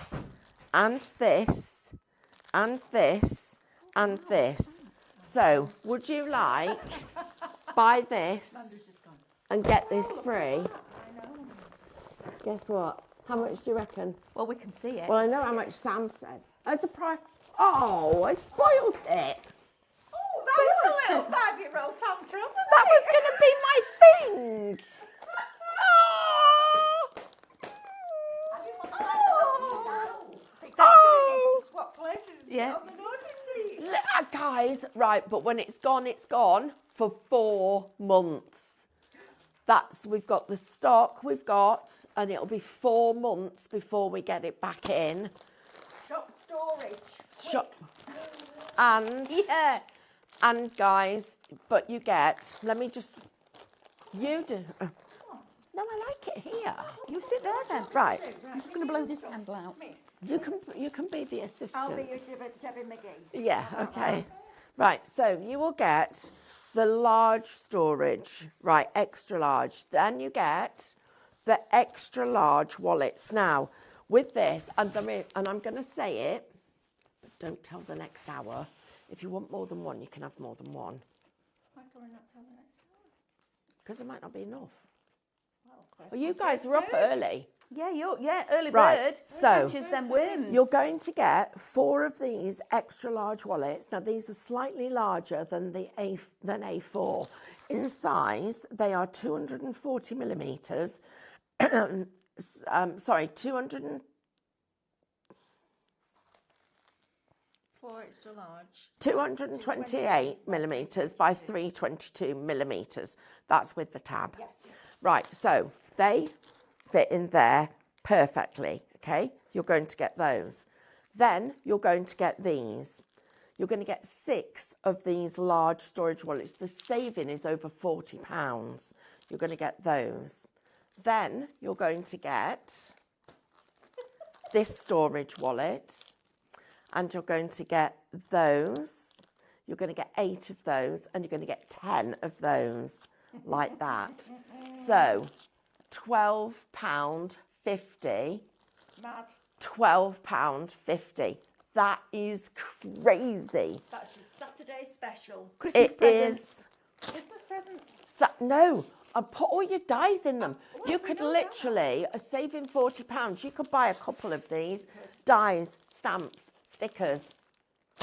and this, and this, and this. So, would you like buy this and get this free? Guess what? How much do you reckon? Well, we can see it. Well, I know how much Sam said. It's a price. Oh, I spoiled it. Oh, that was a little 5-year-old tantrum. That was going to be my thing. Oh. What places Yeah. on the naughty seat? Guys, right, but when it's gone for 4 months. We've got the stock and it'll be 4 months before we get it back in. Shop storage. Shop. And Yeah. And guys, but you get, you do. No, I like it here. You sit there then. Right, I'm just going to blow this candle out. you can be the assistant. I'll be your Debbie McGee. Yeah, okay. Right, so you will get the large storage, right, extra large. Then you get the extra large wallets. Now, with this, and I'm going to say it, but don't tell the next hour. If you want more than one, you can have more than one. Why can we not tell the next one? Because there might not be enough. Well, Well, you guys are up early. Yeah, early Right, bird. so- Catches them wins. You're going to get 4 of these extra large wallets. Now, these are slightly larger than than A4. In size, they are 240 millimetres. 200. 4 extra large. 228 millimetres by 322 millimetres. That's with the tab. Yes. Right, so they fit in there perfectly, okay? You're going to get those. Then you're going to get these. You're going to get 6 of these large storage wallets. The saving is over £40. You're going to get those. Then you're going to get this storage wallet. And you're going to get those. You're going to get 8 of those, and you're going to get 10 of those, like that. So, £12.50. Mad. £12.50. That is crazy. That's your Saturday special. Christmas It presents. is. Christmas presents. No, I put all your dies in them. You could literally, saving £40, you could buy a couple of these dies, stamps, stickers.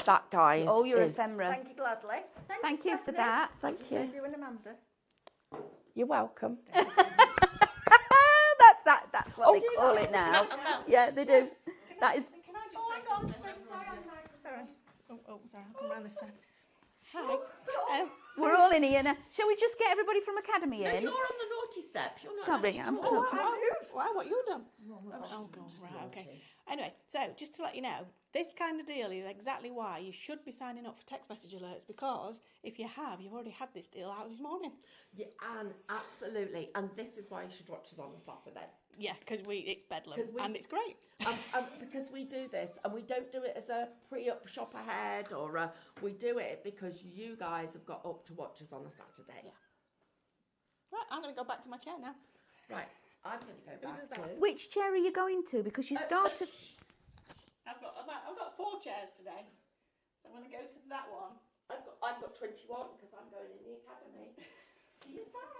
That, guys, Oh, you're is... ephemera. Thank you gladly. Thank you for Stephanie. that. Thank So you. you and Amanda. You're welcome. That's what they call it now. Yeah, they do. That is. Can I just say something? Sorry. Oh, sorry, I'll come round this side. Hi. We're all in here now. Shall we just get everybody from Academy in? You're on the naughty step. You're not Sorry, I'm so Wow, what you done? Oh, God, right, okay. Anyway, so just to let you know, this kind of deal is exactly why you should be signing up for text message alerts, because if you have, you've already had this deal out this morning. Yeah, and absolutely. And this is why you should watch us on a Saturday. Yeah, because it's bedlam 'Cause we- and it's great. Because we do this, and we don't do it as a pre-up shop ahead, or we do it because you guys have got up to watch us on a Saturday. Yeah. Right, I'm going to go back to my chair now. Right, I'm going to go back to... Which chair are you going to? Because you started. I've got 4 chairs today, so I'm going to go to that one. I've got 21 because I'm going in the academy. See you back.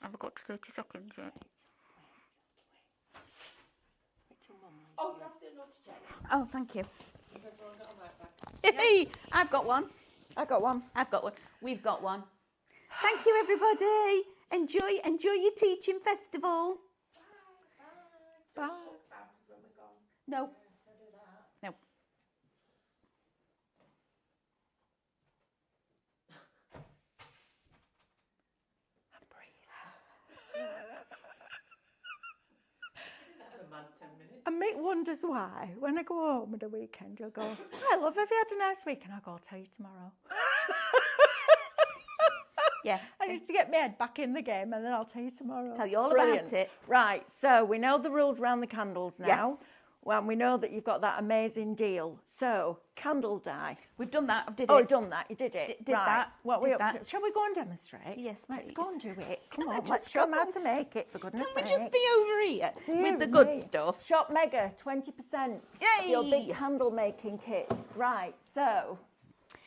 I've got 30 seconds yet. Oh, that's the naughty chair. Oh, thank you. Hey, I've got one. I've got one. We've got one. Thank you, everybody. Enjoy your teaching festival. Bye. No. And Mick wonders why. When I go home at the weekend, you'll go, "Hi, love, have you had a nice week?" And I'll go, "I'll tell you tomorrow." Yeah. I need to get my head back in the game, and then I'll tell you tomorrow. Tell you all Brilliant. about it. Right, so we know the rules around the candles now. Yes. Well, we know that you've got that amazing deal. So, candle dye. We've done that. I did Oh, it. you've done that. You did it. Did right. that. What are we Did up that. to? Shall we go and demonstrate? Yes, Let's please. go and do it. Come Can I on, just let's show them how go? to make it, for goodness Can we sake. just be over here Dear with the good me. stuff? Shop Mega, 20%. Yay! Your big candle making kit. Right, so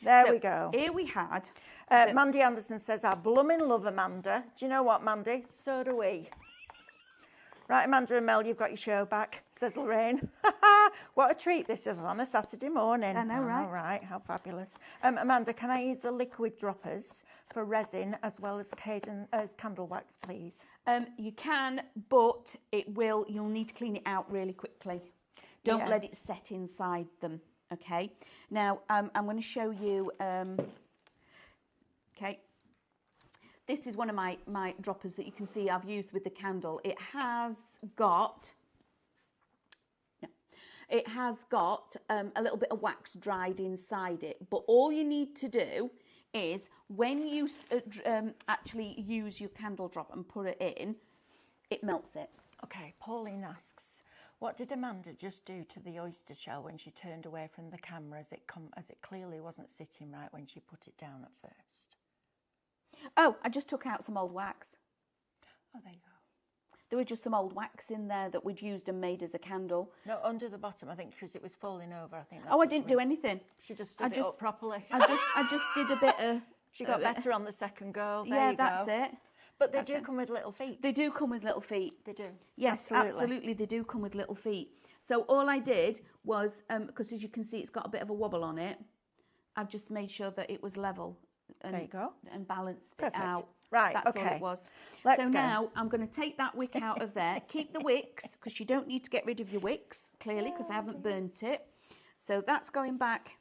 there So, we go. Here we had. Mandy Anderson says, "I blooming love Amanda." Do you know what, Mandy? So do we. Right, Amanda and Mel, you've got your show back, says Lorraine. What a treat this is on a Saturday morning. I know, right? Right, how fabulous. Amanda, can I use the liquid droppers for resin as well as candle wax, please? You can, but you'll need to clean it out really quickly. Don't Yeah. let it set inside them, okay? Now, I'm going to show you, okay. This is one of my droppers that you can see I've used with the candle. It has got a little bit of wax dried inside it. But all you need to do is when you actually use your candle drop and put it in, it melts it. Okay, Pauline asks, what did Amanda just do to the oyster shell when she turned away from the camera as it clearly wasn't sitting right when she put it down at first? Oh, I just took out some old wax. Oh, there you go. There was just some old wax in there that we'd used and made as a candle. No, under the bottom, I think, because it was falling over. I think. That's Oh, I what didn't she do was- anything. She just stood it up properly. I just did a bit of. She got better on the second go. There Yeah, you that's go. it. But they That's do it. come with little feet. They do come with little feet. They do. Yes, absolutely, they do come with little feet. So all I did was, because as you can see, it's got a bit of a wobble on it. I've just made sure that it was level. And, There you go. And balanced Perfect. it out. Right, That's all okay. it was. Let's so go. now I'm going to take that wick out of there. Keep the wicks, because you don't need to get rid of your wicks, clearly, because I haven't burnt it. So that's going back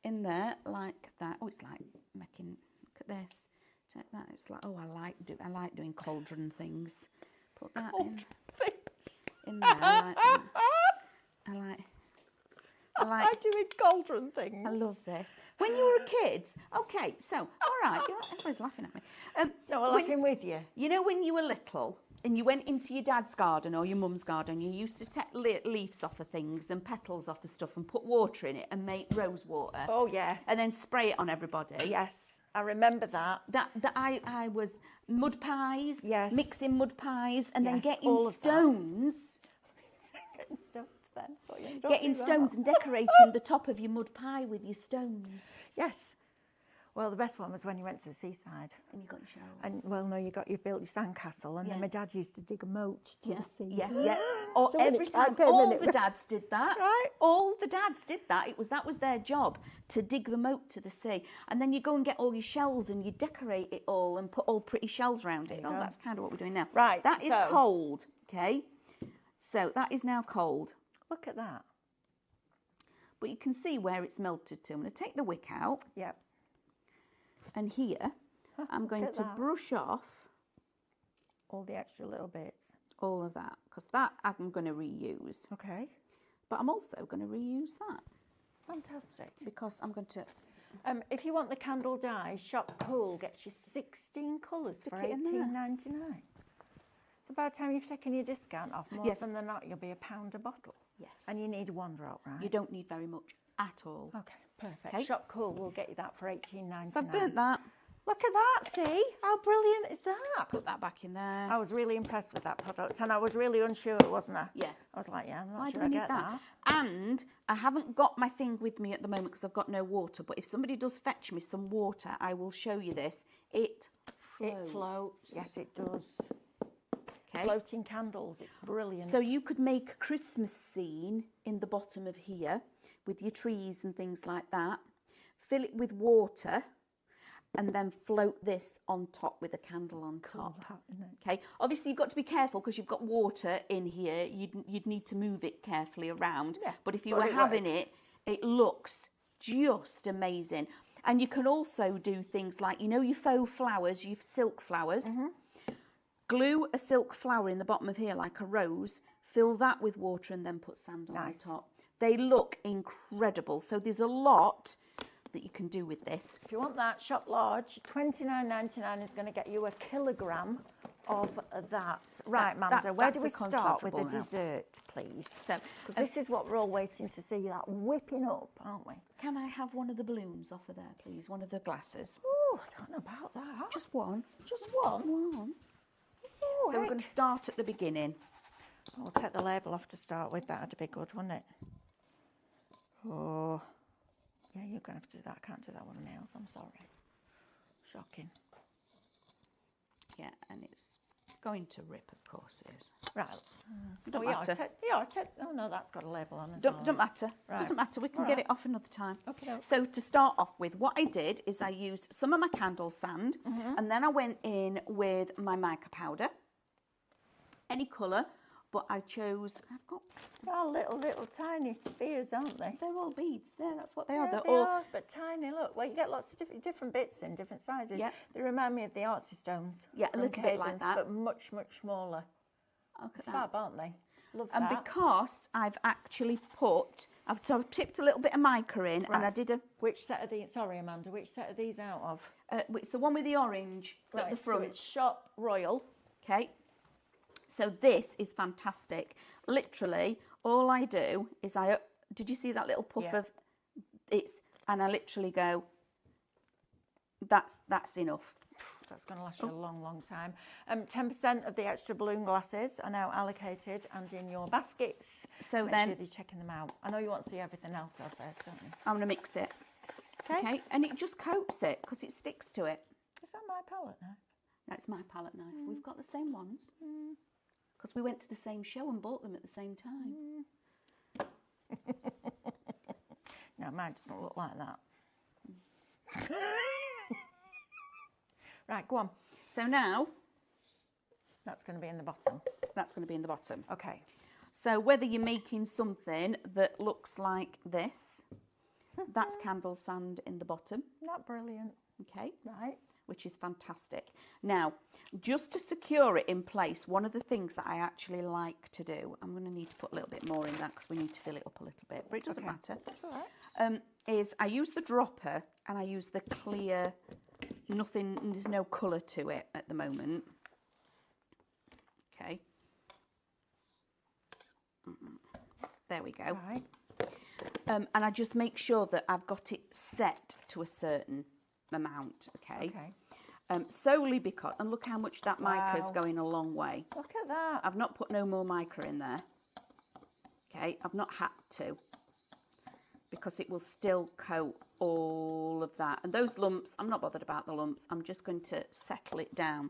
in there like that. Oh, it's like making, look at this. Take that. It's like, oh, I like doing cauldron things. Put that in there like that. I like doing cauldron things. I love this. When you were kids, okay, so, all right, everybody's laughing at me. No, we're laughing with you. You know when you were little and you went into your dad's garden or your mum's garden, you used to take leaves off of things and petals off of stuff and put water in it and make rose water. Oh, yeah. And then spray it on everybody. Yes, I remember that. That I was mud pies, Yes. mixing mud pies and then Yes, getting all of that. stones. Getting stuffed then. But you don't Getting do that. stones and decorating the top of your mud pie with your stones. Yes. Well, the best one was when you went to the seaside. And you got your shells. And, well, no, you built your sandcastle, and then Yeah. my dad used to dig a moat to the sea. Yeah. Or So when every it time, came in, all it the was- dads did that. Right. All the dads did that. That was their job, to dig the moat to the sea. And then you go and get all your shells and you decorate it all and put all pretty shells around it. you Oh, go. that's kind of what we're doing now. Right, That is so- cold, okay? So that is now cold. Look at that. But you can see where it's melted to. I'm going to take the wick out. Yep. And here, I'm going at to that. brush off All the extra little bits. all of that. Because that I'm going to reuse. Okay. But I'm also going to reuse that. Fantastic. Because I'm going to... If you want the candle dye, Shop Cool gets you 16 colours Stick for it in there. $18.99. So by the time you've taken your discount off, more Yes. often than not, you'll be £1 a bottle. Yes. And you need one drop, right? You don't need very much at all. Okay, perfect. Okay. Shop Cool will get you that for $18.99. So I've burnt that. Look at that, see? How brilliant is that? Put that back in there. I was really impressed with that product, and I was really unsure, wasn't I? Yeah. I was like, yeah, I'm not Why sure do I we need get that? And I haven't got my thing with me at the moment because I've got no water. But if somebody does fetch me some water, I will show you this. It flows. It floats. Yes, it does. Okay. Floating candles. It's brilliant. So you could make a Christmas scene in the bottom of here with your trees and things like that. Fill it with water and then float this on top with a candle on top. that, isn't it? Okay. Obviously, you've got to be careful because you've got water in here. You'd need to move it carefully around. Yeah, But if you but were it having works. it looks just amazing. And you can also do things like, you know, your faux flowers, your silk flowers. Mm-hmm. Glue a silk flower in the bottom of here like a rose. fill that with water and then put sand on Nice. the top. They look incredible. So there's a lot that you can do with this. If you want that, shop large. $29.99 is going to get you a kilogram of that. Right, Amanda, where do we start with the dessert, please? So, because this is what we're all waiting to see, that whipping up, aren't we? Can I have one of the balloons off of there, please? One of the glasses. Oh, I don't know about that. Just one. Just one? One. Oh, So we're going to start at the beginning. We'll take the label off to start with. That'd be good, wouldn't it? Oh, yeah, you're going to have to do that. I can't do that with my nails. I'm sorry. Shocking. Yeah, and it's going to rip, of course it is. Right. Don't matter. Oh, no, that's got a label on as Don't well. matter. Right. Doesn't matter. We can All get right. it off another time. Okay. So to start off with, what I did is I used some of my candle sand, and then I went in with my mica powder, any colour, but I chose. I've got. Oh, little tiny spheres, aren't they? They're all beads. There, that's what they Yeah, are. They're they all. are, but tiny. Look, well, you get lots of different bits in different sizes. Yeah. They remind me of the artsy stones. Yeah, a from little bit like Cadence, that. but much smaller. Look at that. Fab, aren't they? Love And that. because I've actually I've tipped a little bit of mica in, and I did a. Which set of these? Sorry, Amanda. Which set are these out of? It's the one with the orange at the So front. it's Shop Royal. Okay. So this is fantastic. Literally, all I do is did you see that little puff Yeah. of and I literally go, that's enough. That's going to last you a long, long time. 10% of the extra balloon glasses are now allocated and in your baskets. So Make then sure you're checking them out. I know you want to see everything else first, don't you? I'm going to mix it. Okay. And it just coats it because it sticks to it. Is that my palette now? That's my palette knife. We've got the same ones because we went to the same show and bought them at the same time. No, mine doesn't look like that. Right, go on. So now That's going to be in the bottom. that's going to be in the bottom. Okay. So whether you're making something that looks like this, that's candle sand in the bottom. Not brilliant. Okay. Right. Which is fantastic. Now, just to secure it in place, one of the things that I actually like to do, I'm going to need to put a little bit more in that because we need to fill it up a little bit, but it doesn't matter, That's all right. is I use the dropper and I use the clear, there's no colour to it at the moment. Okay. There we go. Right. And I just make sure that I've got it set to a certain amount, okay? Solely because, and look how much that mica is going a long way. Look at that. I've not put no more mica in there, okay? I've not had to, because it will still coat all of that. And those lumps, I'm not bothered about the lumps. I'm just going to settle it down.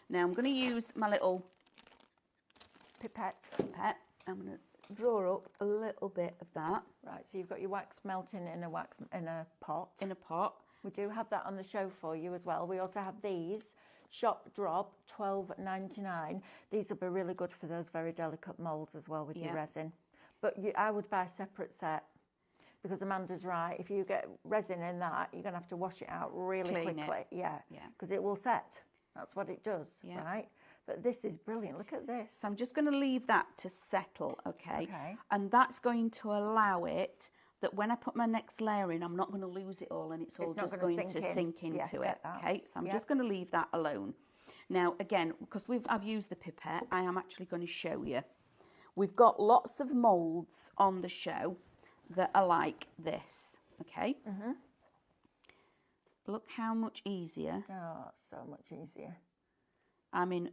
Now I'm going to use my little Pipette. I'm going to draw up a little bit of that. Right, so you've got your wax melting in a pot. In a pot. We do have that on the show for you as well. We also have these Shop Drop $12.99. These will be really good for those very delicate moulds as well with your resin. But I would buy a separate set because Amanda's right. If you get resin in that, you're going to have to wash it out really quickly. Yeah, because it will set. That's what it does, right? But this is brilliant. Look at this. So I'm just going to leave that to settle, okay? Okay. And that's going to allow it that when I put my next layer in, I'm not going to lose it all and it's all not just gonna going to sink into it, get that. okay? So I'm just going to leave that alone. Now, again, because I've used the pipette, I am actually going to show you. We've got lots of moulds on the show that are like this, okay? Look how much easier. Oh, so much easier. I'm in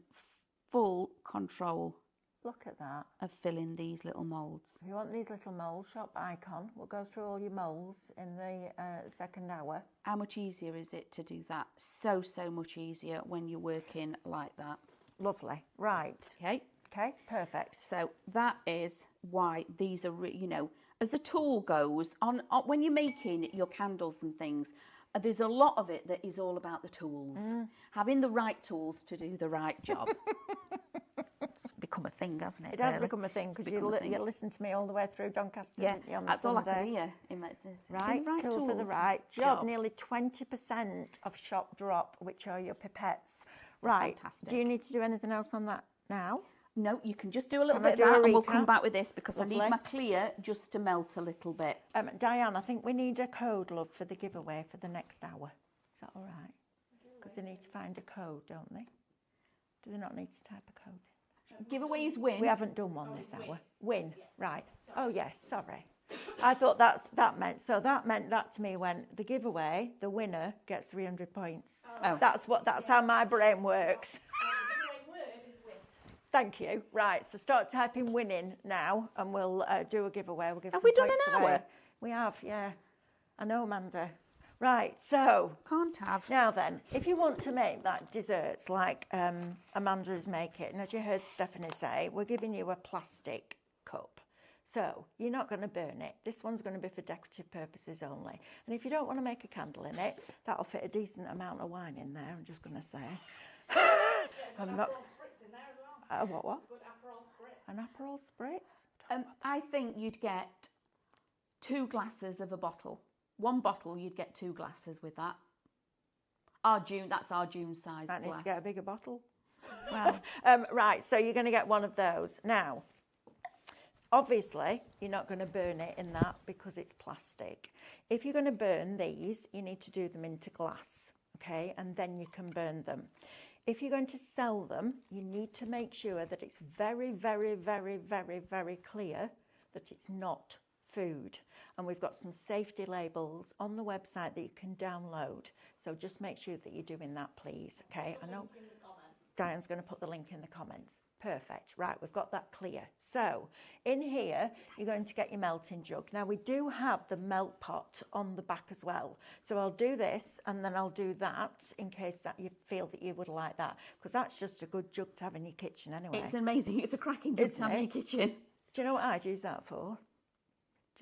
full control Look at that. of filling these little moulds. If you want these little molds, shop Icon. We'll go through all your molds in the second hour. How much easier is it to do that? So much easier when you're working like that. Lovely. Right. Okay? Okay, perfect. So that is why these are, as the tool goes, on when you're making your candles and things, there's a lot of it that is all about the tools. Having the right tools to do the right job. It's become a thing, hasn't it? It has become a thing because you listen to me all the way through Doncaster, didn't you, on that's Sunday? all I could hear. Right, tool for the right job. Nearly 20% of Shop Drop, which are your pipettes. Right. Fantastic. Do you need to do anything else on that now? No, you can just do a little Can I bit do of a that and we'll come recap? back with this because I Lovely. need my clear just to melt a little bit. Diane, I think we need a code, love, for the giveaway for the next hour. Is that all right? Because they need to find a code, don't they? Do they not need to type a code? Giveaways win. We haven't done one this hour. Win, right. Oh, yes, sorry. I thought that meant that to me when the giveaway, the winner gets 300 points. Oh. That's how my brain works. Thank you. Right, so start typing winning now and we'll do a giveaway. We'll give Have some we done points an away. hour? We have, yeah. I know, Amanda. Right, so Can't have. now then, if you want to make that desserts like Amanda is making, and as you heard Stephanie say, we're giving you a plastic cup. So you're not going to burn it. This one's going to be for decorative purposes only. And if you don't want to make a candle in it, that'll fit a decent amount of wine in there, I'm just going to say. I'm not... What? Good Aperol spritz. An Aperol spritz? I think you'd get 2 glasses of a bottle. 1 bottle, you'd get 2 glasses with that. That's our June size Might need glass. to get a bigger bottle. Wow. Right, so you're going to get one of those. Now, obviously, you're not going to burn it in that because it's plastic. If you're going to burn these, you need to do them into glass, okay? And then you can burn them. If you're going to sell them, you need to make sure that it's very, very, very, very, very clear that it's not food. And we've got some safety labels on the website that you can download. So just make sure that you're doing that, please, okay? I know Diane's going to put the link in the comments. Perfect. Right, we've got that clear. So in here, you're going to get your melting jug. Now, we do have the melt pot on the back as well. So I'll do this and then I'll do that in case that you feel that you would like that. Because that's just a good jug to have in your kitchen anyway. It's amazing. It's a cracking jug to have in your kitchen. Do you know what I'd use that for?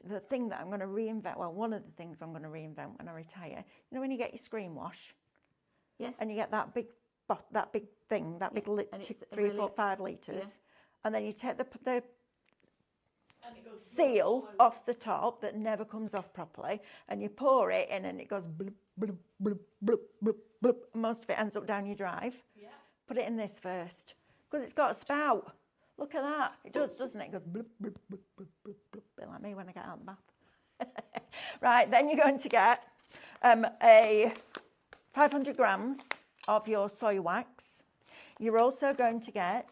The thing that I'm going to reinvent, well, one of the things I'm going to reinvent when I retire, you know when you get your screen wash? Yes. And you get that big thing, that big 3, 4, 5 litres. Yeah. And then you take the seal off the top that never comes off properly, and you pour it in, and it goes bloop, bloop, bloop, bloop, bloop, bloop. Most of it ends up down your drive. Yeah. Put it in this first, because it's got a spout. Look at that. It does, doesn't it? It goes bloop, bloop, bloop, bloop, bloop, bloop. A bit like me when I get out of the bath. Right, then you're going to get a 500 grams of your soy wax. You're also going to get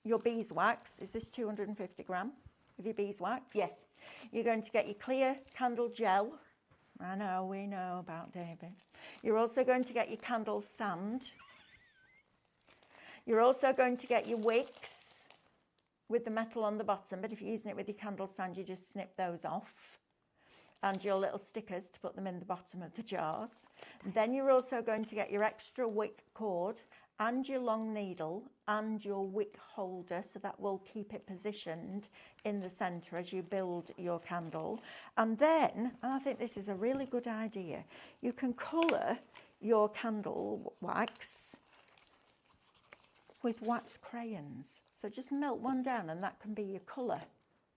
your beeswax. Is this 250 gram of your beeswax? Yes. You're going to get your clear candle gel. I know, we know about David. You're also going to get your candle sand. You're also going to get your wicks with the metal on the bottom, but if you're using it with your candle sand, you just snip those off. And your little stickers to put them in the bottom of the jars. And then you're also going to get your extra wick cord and your long needle and your wick holder, so that will keep it positioned in the centre as you build your candle. And then, and I think this is a really good idea, you can colour your candle wax with wax crayons. So just melt one down and that can be your colour.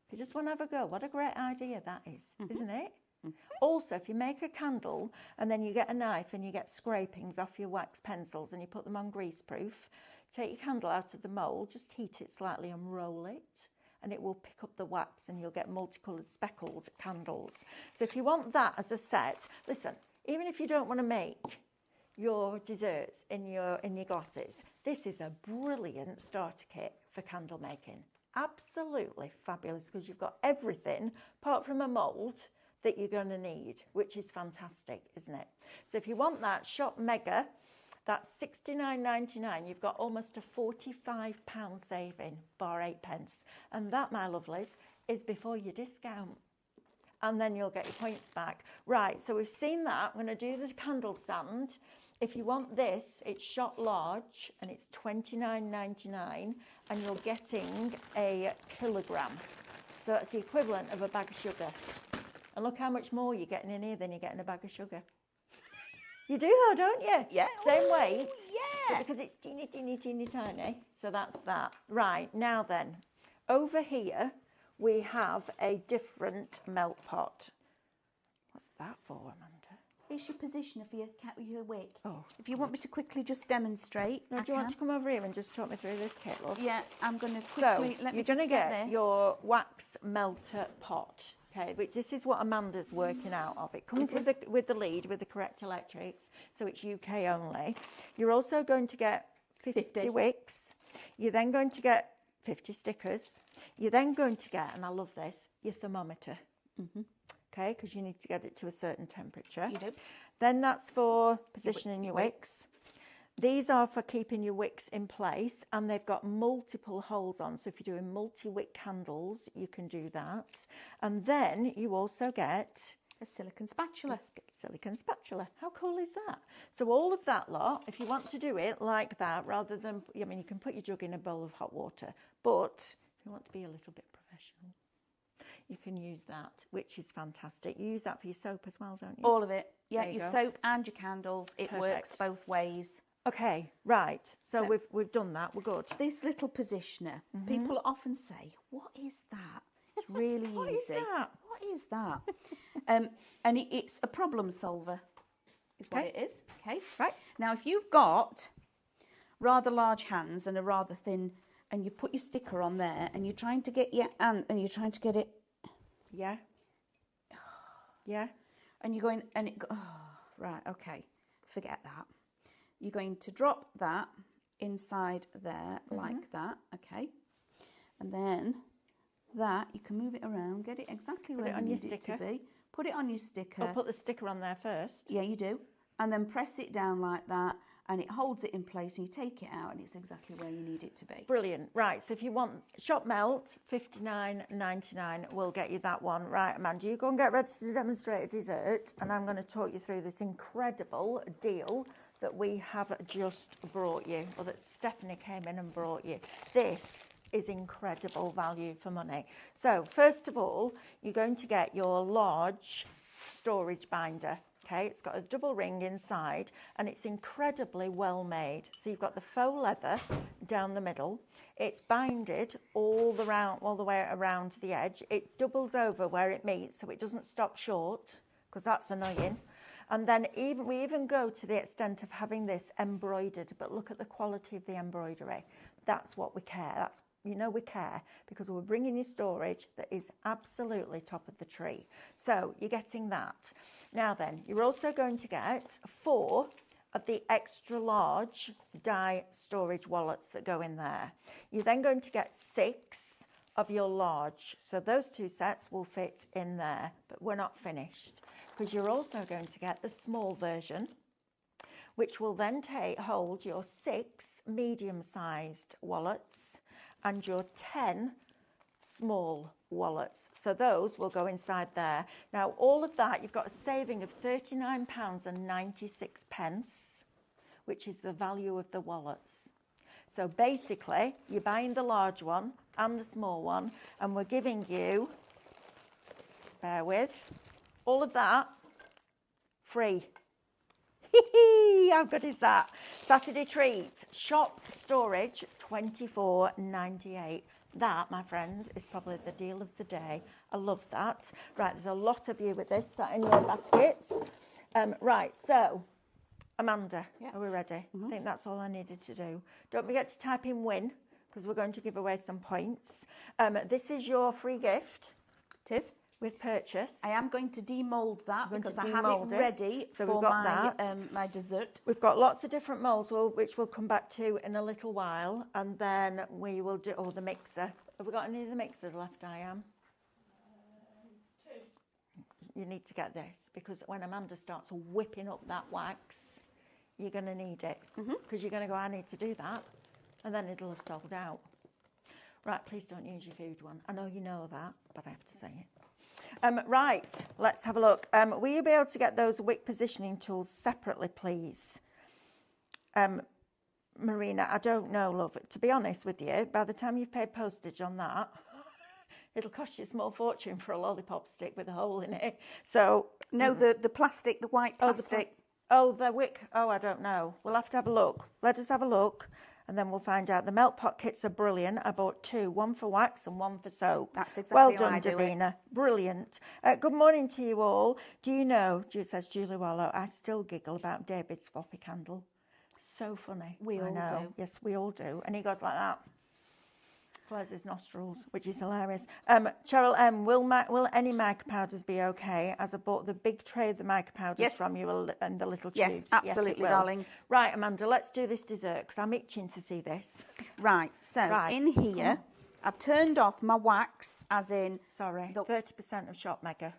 If you just want to have a go, what a great idea that is, isn't it? Also, if you make a candle and then you get a knife and you get scrapings off your wax pencils and you put them on greaseproof, take your candle out of the mould, just heat it slightly and roll it, and it will pick up the wax and you'll get multicoloured speckled candles. So if you want that as a set, listen, even if you don't want to make your desserts in your glasses, this is a brilliant starter kit for candle making. Absolutely fabulous, because you've got everything apart from a mould that you're going to need, which is fantastic, isn't it? So if you want that, shop Mega, that's $69.99. You've got almost a £45 saving, bar 8 pence. And that, my lovelies, is before your discount. And then you'll get your points back. Right, so we've seen that. I'm going to do the candle sand. If you want this, it's shot large and it's $29.99, and you're getting a kilogram. So that's the equivalent of a bag of sugar. And look how much more you're getting in here than you get in a bag of sugar. You do though, don't you? Yeah. Same weight. Yeah. But because it's teeny, teeny, teeny, tiny. So that's that. Right, now then, over here we have a different melt pot. What's that for, Amanda? is your positioner for your wick? Oh, if you want me to quickly just demonstrate, No, I do you want can. to come over here and just talk me through this, Kate, love? Yeah, I'm going to So, quickly, let me you're just going to get get this. your wax melter pot, okay, which this is what Amanda's working out of. It comes with the lead, with the correct electrics, so it's UK only. You're also going to get 50 wicks. You're then going to get 50 stickers. You're then going to get, and I love this, your thermometer, okay, because you need to get it to a certain temperature. You do. Then that's for positioning your wicks. These are for keeping your wicks in place, and they've got multiple holes on. So if you're doing multi-wick candles, you can do that. And then you also get a silicone spatula. Silicone spatula. How cool is that? So all of that lot, if you want to do it like that, rather than, I mean, you can put your jug in a bowl of hot water, but if you want to be a little bit professional, you can use that, which is fantastic. You use that for your soap as well, don't you? All of it. Yeah, There you your go. soap and your candles. It Perfect. works both ways. Okay, right. So we've done that. We're good. This little positioner, people often say, "What is that?" It's really easy. What is that? What is that? And it's a problem solver, is what it is. Okay. Right. Now, if you've got rather large hands and a rather thin, and you put your sticker on there, and you're trying to get your hand, and you're trying to get it, Yeah. Yeah. and you're going, and it, right, okay, forget that. You're going to drop that inside there like that, okay, and then that you can move it around, get it exactly where you need it to be. Put it on your sticker. I'll put the sticker on there first. Yeah, you do, and then press it down like that, and it holds it in place. And you take it out, and it's exactly where you need it to be. Brilliant. Right, so if you want Shop Melt, $59.99, we'll get you that one. Right, Amanda, you go and get ready to demonstrate a dessert, and I'm going to talk you through this incredible deal that we have just brought you, or that Stephanie came in and brought you. This is incredible value for money. So first of all, you're going to get your large storage binder. Okay, it's got a double ring inside, and it's incredibly well made. So you've got the faux leather down the middle. It's binded all the way around the edge. It doubles over where it meets, so it doesn't stop short, because that's annoying. And then we even go to the extent of having this embroidered, but look at the quality of the embroidery. That's what we care. We care because we're bringing you storage that is absolutely top of the tree. So you're getting that. Now then, you're also going to get 4 of the extra large die storage wallets that go in there. You're then going to get 6 of your large. So those 2 sets will fit in there, but we're not finished, because you're also going to get the small version, which will then hold your 6 medium-sized wallets and your 10 small wallets. So those will go inside there. Now, all of that, you've got a saving of £39.96, which is the value of the wallets. So basically, you're buying the large one and the small one, and we're giving you, bear with, all of that free. How good is that? Saturday treat, shop storage, $24.98. That, my friends, is probably the deal of the day. I love that. Right, there's a lot of you with this sat in your baskets. Right, so Amanda, are we ready? I think that's all I needed to do. Don't forget to type in win, because we're going to give away some points. This is your free gift. It is. With purchase. I am going to demould that because I have demould it it. ready So for we've got my dessert. We've got lots of different moulds, which we'll come back to in a little while, and then we will do the mixer. Have we got any of the mixers left, Diane? 2. You need to get this, because when Amanda starts whipping up that wax, you're going to need it, because you're going to go, I need to do that, and then it'll have sold out. Right, please don't use your food one. I know you know that, but I have to say it. Right, let's have a look. Will you be able to get those wick positioning tools separately, please? Marina, I don't know, love. To be honest with you, by the time you've paid postage on that, it'll cost you a small fortune for a lollipop stick with a hole in it. So no, the plastic, the white plastic. The wick. Oh, I don't know. We'll have to have a look. Let us have a look, and then we'll find out. The melt pot kits are brilliant. I bought 2, one for wax and one for soap. That's exactly well how done, I do it. Davina. Brilliant. Good morning to you all. Do you know, says Julie Wallow, I still giggle about David's floppy candle. So funny. We all do. Yes, we all do. And he goes like that. Flares his nostrils, which is hilarious. Cheryl M, will any mica powders be okay? As I bought the big tray of the mica powders from you and the little tubes. Yes, absolutely, darling. Right, Amanda, let's do this dessert because I'm itching to see this. Right, so in here, I've turned off my wax, as in... Sorry, 30% of shop mega.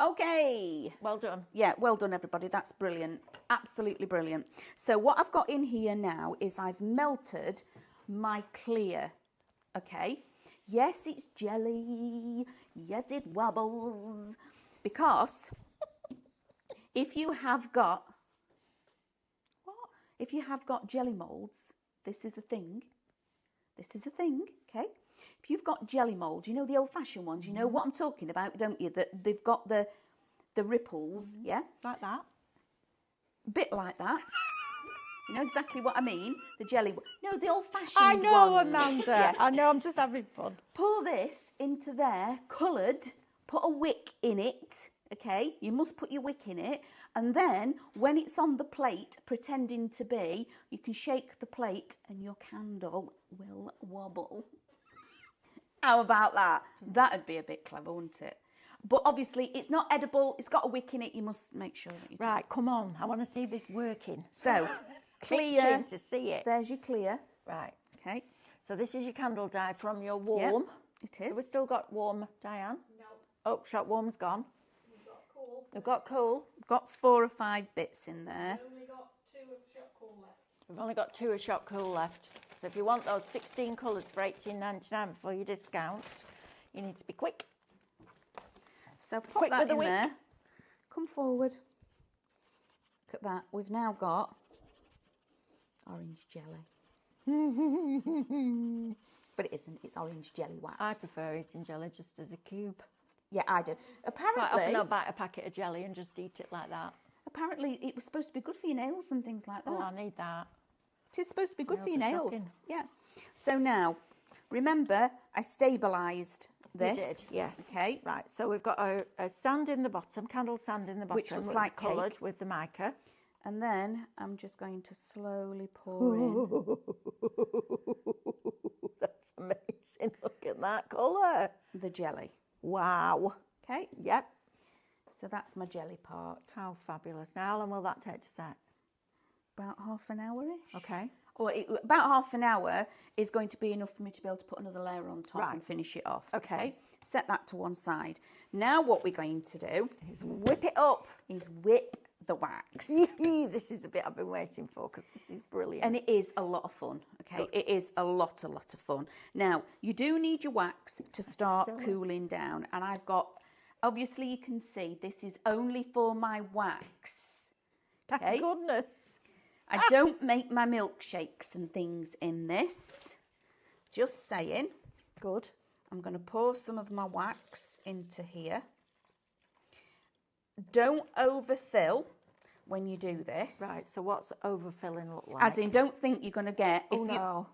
Okay. Well done. Yeah, well done, everybody. That's brilliant. Absolutely brilliant. So what I've got in here now is I've melted my clear. Okay, yes, it's jelly, yes, it wobbles, because if you have got jelly moulds, this is the thing, okay? If you've got jelly moulds, you know the old-fashioned ones, you know what I'm talking about, don't you? That they've got the ripples, yeah? Like that? Bit like that. You know exactly what I mean? The jelly. No, the old-fashioned I know, ones. Amanda. Yeah. I know, I'm just having fun. Pour this into there, coloured, put a wick in it, okay? You must put your wick in it. And then, when it's on the plate, pretending to be, you can shake the plate and your candle will wobble. How about that? That'd be a bit clever, wouldn't it? But obviously, it's not edible. It's got a wick in it. You must make sure that you do. Right, come on. I want to see this working. So... clear. To see it. There's your clear. Right. Okay. So this is your candle dye from your warm. Yep, it is. Have we still got warm, Diane? No. Oh, shot warm's gone. We've got cool. We've got cool. We've got 4 or 5 bits in there. We've only got 2 of shot cool left. We've only got 2 of shot cool left. So if you want those 16 colours for $18.99 before your discount, you need to be quick. So pop Quick that with the in wick. there. Come forward. Look at that. We've now got orange jelly. But it isn't. It's orange jelly wax. I prefer eating jelly just as a cube. Yeah, I do. Quite often Apparently, I'll bite a packet of jelly and just eat it like that. apparently it was supposed to be good for your nails and things like that. Oh, I need that. It is supposed to be good for your Nails are nails. shocking. Yeah. So now, remember, I stabilised this. You did, yes. Okay. Right, so we've got a sand in the bottom, candle sand in the bottom. Which looks like coloured cake. with the mica. And then I'm just going to slowly pour in That's amazing. Look at that colour. the jelly. Wow. Okay. Yep. So that's my jelly part. How fabulous. Now, how long will that take to set? About half an hour-ish. Okay. Or about half an hour is going to be enough for me to be able to put another layer on top Right. and finish it off. Okay. Set that to one side. Now what we're going to do Is whip it up. is whip the wax. This is the bit I've been waiting for because this is brilliant. And it is a lot of fun, okay? It is a lot of fun. Now, you do need your wax to start cooling down. And I've got, obviously you can see, this is only for my wax. Thank Okay? goodness. I don't make my milkshakes and things in this. Just saying. Good. I'm going to pour some of my wax into here. Don't overfill when you do this. Right, so what's overfilling look like? As in, don't think you're going to get... Oh, no.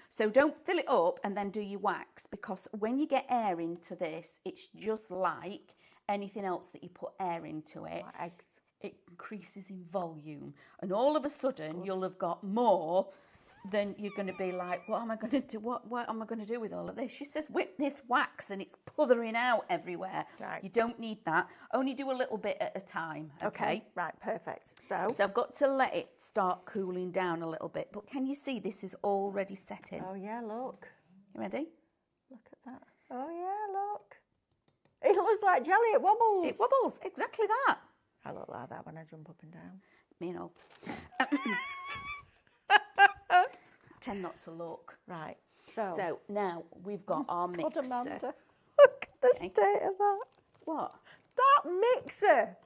So don't fill it up and then do your wax, because when you get air into this, it's just like anything else that you put air into it. Like eggs. It increases in volume. And all of a sudden, you'll have got more than you're going to be like, what am I going to do? What am I going to do with all of this? She says, whip this wax and it's puthering out everywhere. Right. You don't need that. Only do a little bit at a time, okay? Right, perfect. So So I've got to let it start cooling down a little bit. But can you see this is already setting? oh yeah, look. You ready? Look at that. Oh yeah, look. It looks like jelly, it wobbles. It wobbles, exactly that. I look like that when I jump up and down. Me and all. Tend not to look. Right. So, So now we've got our God, mixer. Amanda. Look at the state of that. What? That mixer.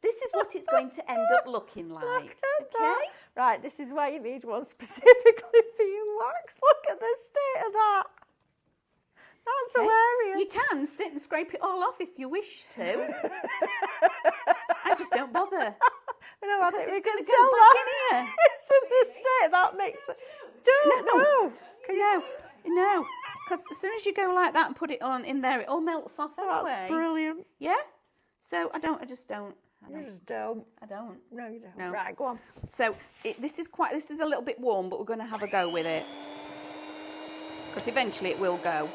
This is what it's going to end up looking like. Look at Okay? that. Right, this is why you need one specifically for your wax. Look at the state of that. That's Okay. hilarious. You can sit and scrape it all off if you wish to. I just don't bother. I know, I think we can gonna tell go back that. in here. It's in this bit, that makes it. No. No, because as soon as you go like that and put it on in there, it all melts off anyway. That's brilliant. Yeah. So I just don't. You just don't. I don't. No, you don't. No. Right, go on. So this is a little bit warm, but we're going to have a go with it because eventually it will go.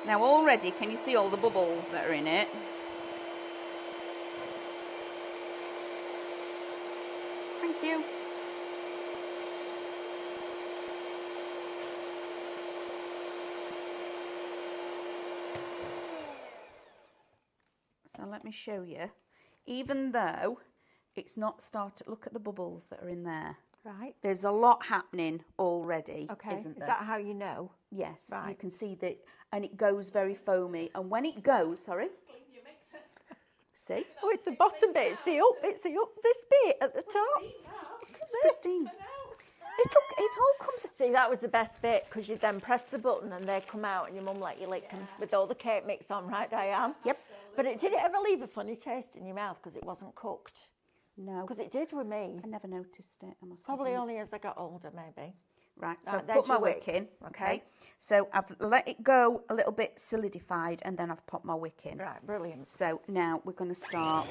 Now already, can you see all the bubbles that are in it? Thank you. So let me show you. Even though it's not started, look at the bubbles that are in there. Right. There's a lot happening already, Okay. isn't there? Is that how you know? Yes. Right. You can see that, and it goes very foamy. And when it goes, see? Oh, it's the bottom bit. It's the up. This bit at the top. It's pristine. It all comes. See, that was the best bit because you then press the button and they come out and your mum let you lick them with all the cake mix on, right, Diane? Yep. But did it ever leave a funny taste in your mouth because it wasn't cooked? No. Because it did with me. I never noticed it. I must Probably admit. only as I got older, maybe. Right, so Right, I've there's put my your wick wick. in, okay? Okay. So I've let it go a little bit solidified and then I've put my wick in. Right, brilliant. So now we're going to start.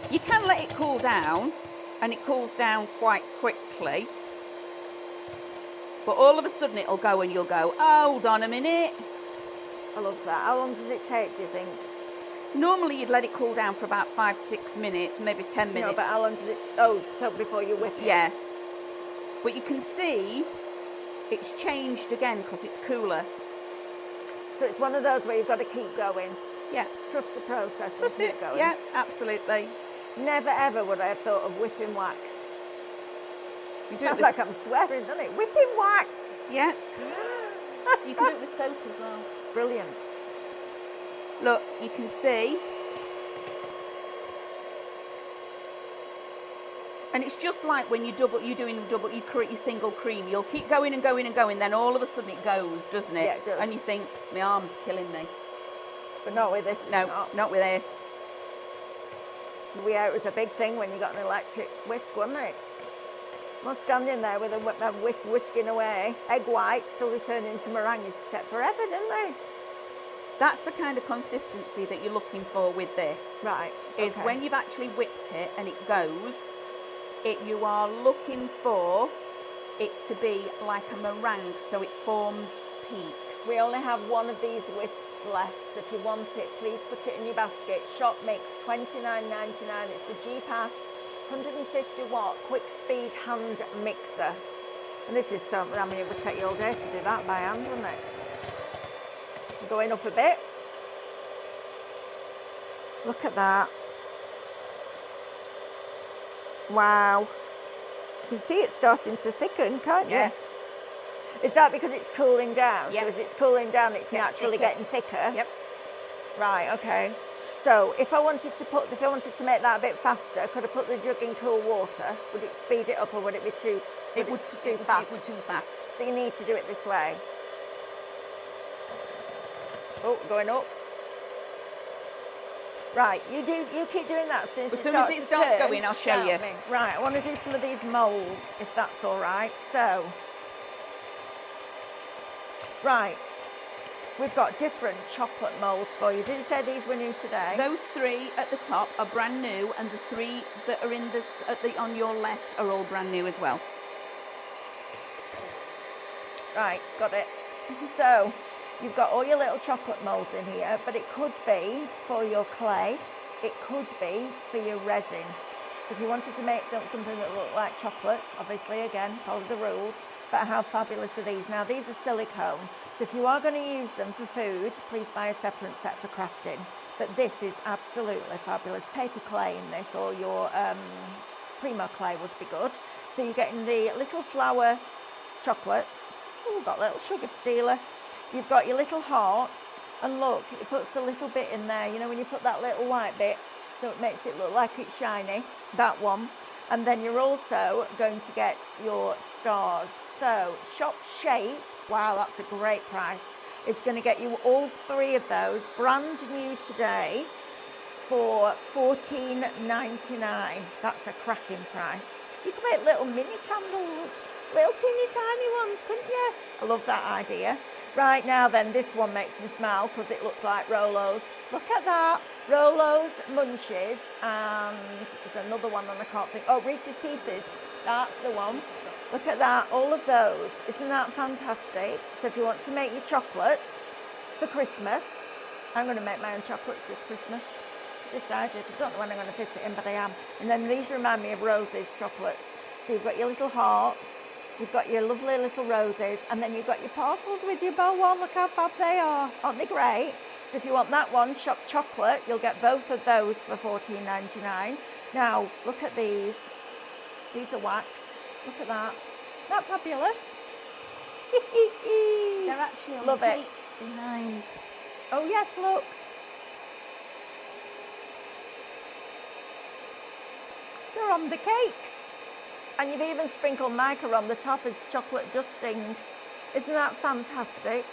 You can let it cool down and it cools down quite quickly. But all of a sudden it'll go and you'll go, oh, hold on a minute. I love that. How long does it take, do you think? Normally you'd let it cool down for about 5-6 minutes, maybe 10 minutes. No, but how long does it... Oh, so before you whip it? Yeah. But you can see it's changed again because it's cooler. So it's one of those where you've got to keep going. Yeah. Trust the process Trust and it. keep going. Yeah, absolutely. Never ever would I have thought of whipping wax. You do Sounds it like with, I'm swearing, doesn't it? Whipping wax. yeah. You can do it with soap as well. Brilliant. Look, you can see. And it's just like when you create your single cream. You'll keep going and going and going, then all of a sudden it goes, doesn't it? Yeah, it does. And you think, my arm's killing me. But not with this. it's No, not with this. Yeah, it was a big thing when you got an electric whisk, wasn't it? Well, standing there with a whisking away egg whites till they turn into meringue used to take forever, didn't they? That's the kind of consistency that you're looking for with this. Right. Is okay. when you've actually whipped it and it goes, you are looking for it to be like a meringue, so it forms peaks. We only have one of these whisks left, so if you want it, please put it in your basket. Shop mix, $29.99. It's the G-Pass 150 watt quick speed hand mixer. And this is something, I mean, it would take you all day to do that by hand, wouldn't it? Going up a bit. Look at that. Wow. You can see it starting to thicken, can't you? Yeah. Is that because it's cooling down? Yep. So as it's cooling down, it's Gets naturally thicker. getting thicker? Yep. Right, okay. So if I wanted to make that a bit faster, could I put the jug in cool water? Would it speed it up or would it be too fast? It would too fast. So you need to do it this way. Oh, going up. Right, you keep doing that As soon as it starts going, I'll show you. Right, I want to do some of these moulds, if that's all right. So, right, we've got different chocolate moulds for you. Did you say these were new today? Those 3 at the top are brand new, and the 3 that are on your left are all brand new as well. Right, got it. So, you've got all your little chocolate moulds in here, but it could be for your clay, it could be for your resin. So if you wanted to make something that looked like chocolates, obviously, again, follow the rules, but how fabulous are these? Now, these are silicone, so if you are going to use them for food, please buy a separate set for crafting. But this is absolutely fabulous. Paper clay in this, or your Primo clay would be good. So you're getting the little flour chocolates. Oh, we've got a little sugar stealer. You've got your little hearts, and look, it puts a little bit in there, you know, when you put that little white bit, so it makes it look like it's shiny, that one. And then you're also going to get your stars. So, Shop Shape, wow, that's a great price. It's going to get you all 3 of those, brand new today, for $14.99. That's a cracking price. You can make little mini candles, little teeny tiny ones, couldn't you? I love that idea. Right, now then, this one makes me smile because it looks like Rolos. Look at that. Rolos, Munchies, and there's another one and I can't think. Oh, Reese's Pieces. That's the one. Look at that, all of those. Isn't that fantastic? So if you want to make your chocolates for Christmas, I'm going to make my own chocolates this Christmas. Decided. I don't know when I'm going to fit it in, but I am. And then these remind me of Rose's chocolates. So you've got your little hearts, you've got your lovely little roses, and then you've got your parcels with your bow on. Look how fab they are. Aren't they great? So if you want that one, shop chocolate, you'll get both of those for $14.99. Now, look at these. These are wax. Look at that. Isn't that fabulous? They're actually on Love the it. cakes behind. Oh yes, look. They're on the cakes. And you've even sprinkled mica on the top as chocolate dusting. Isn't that fantastic?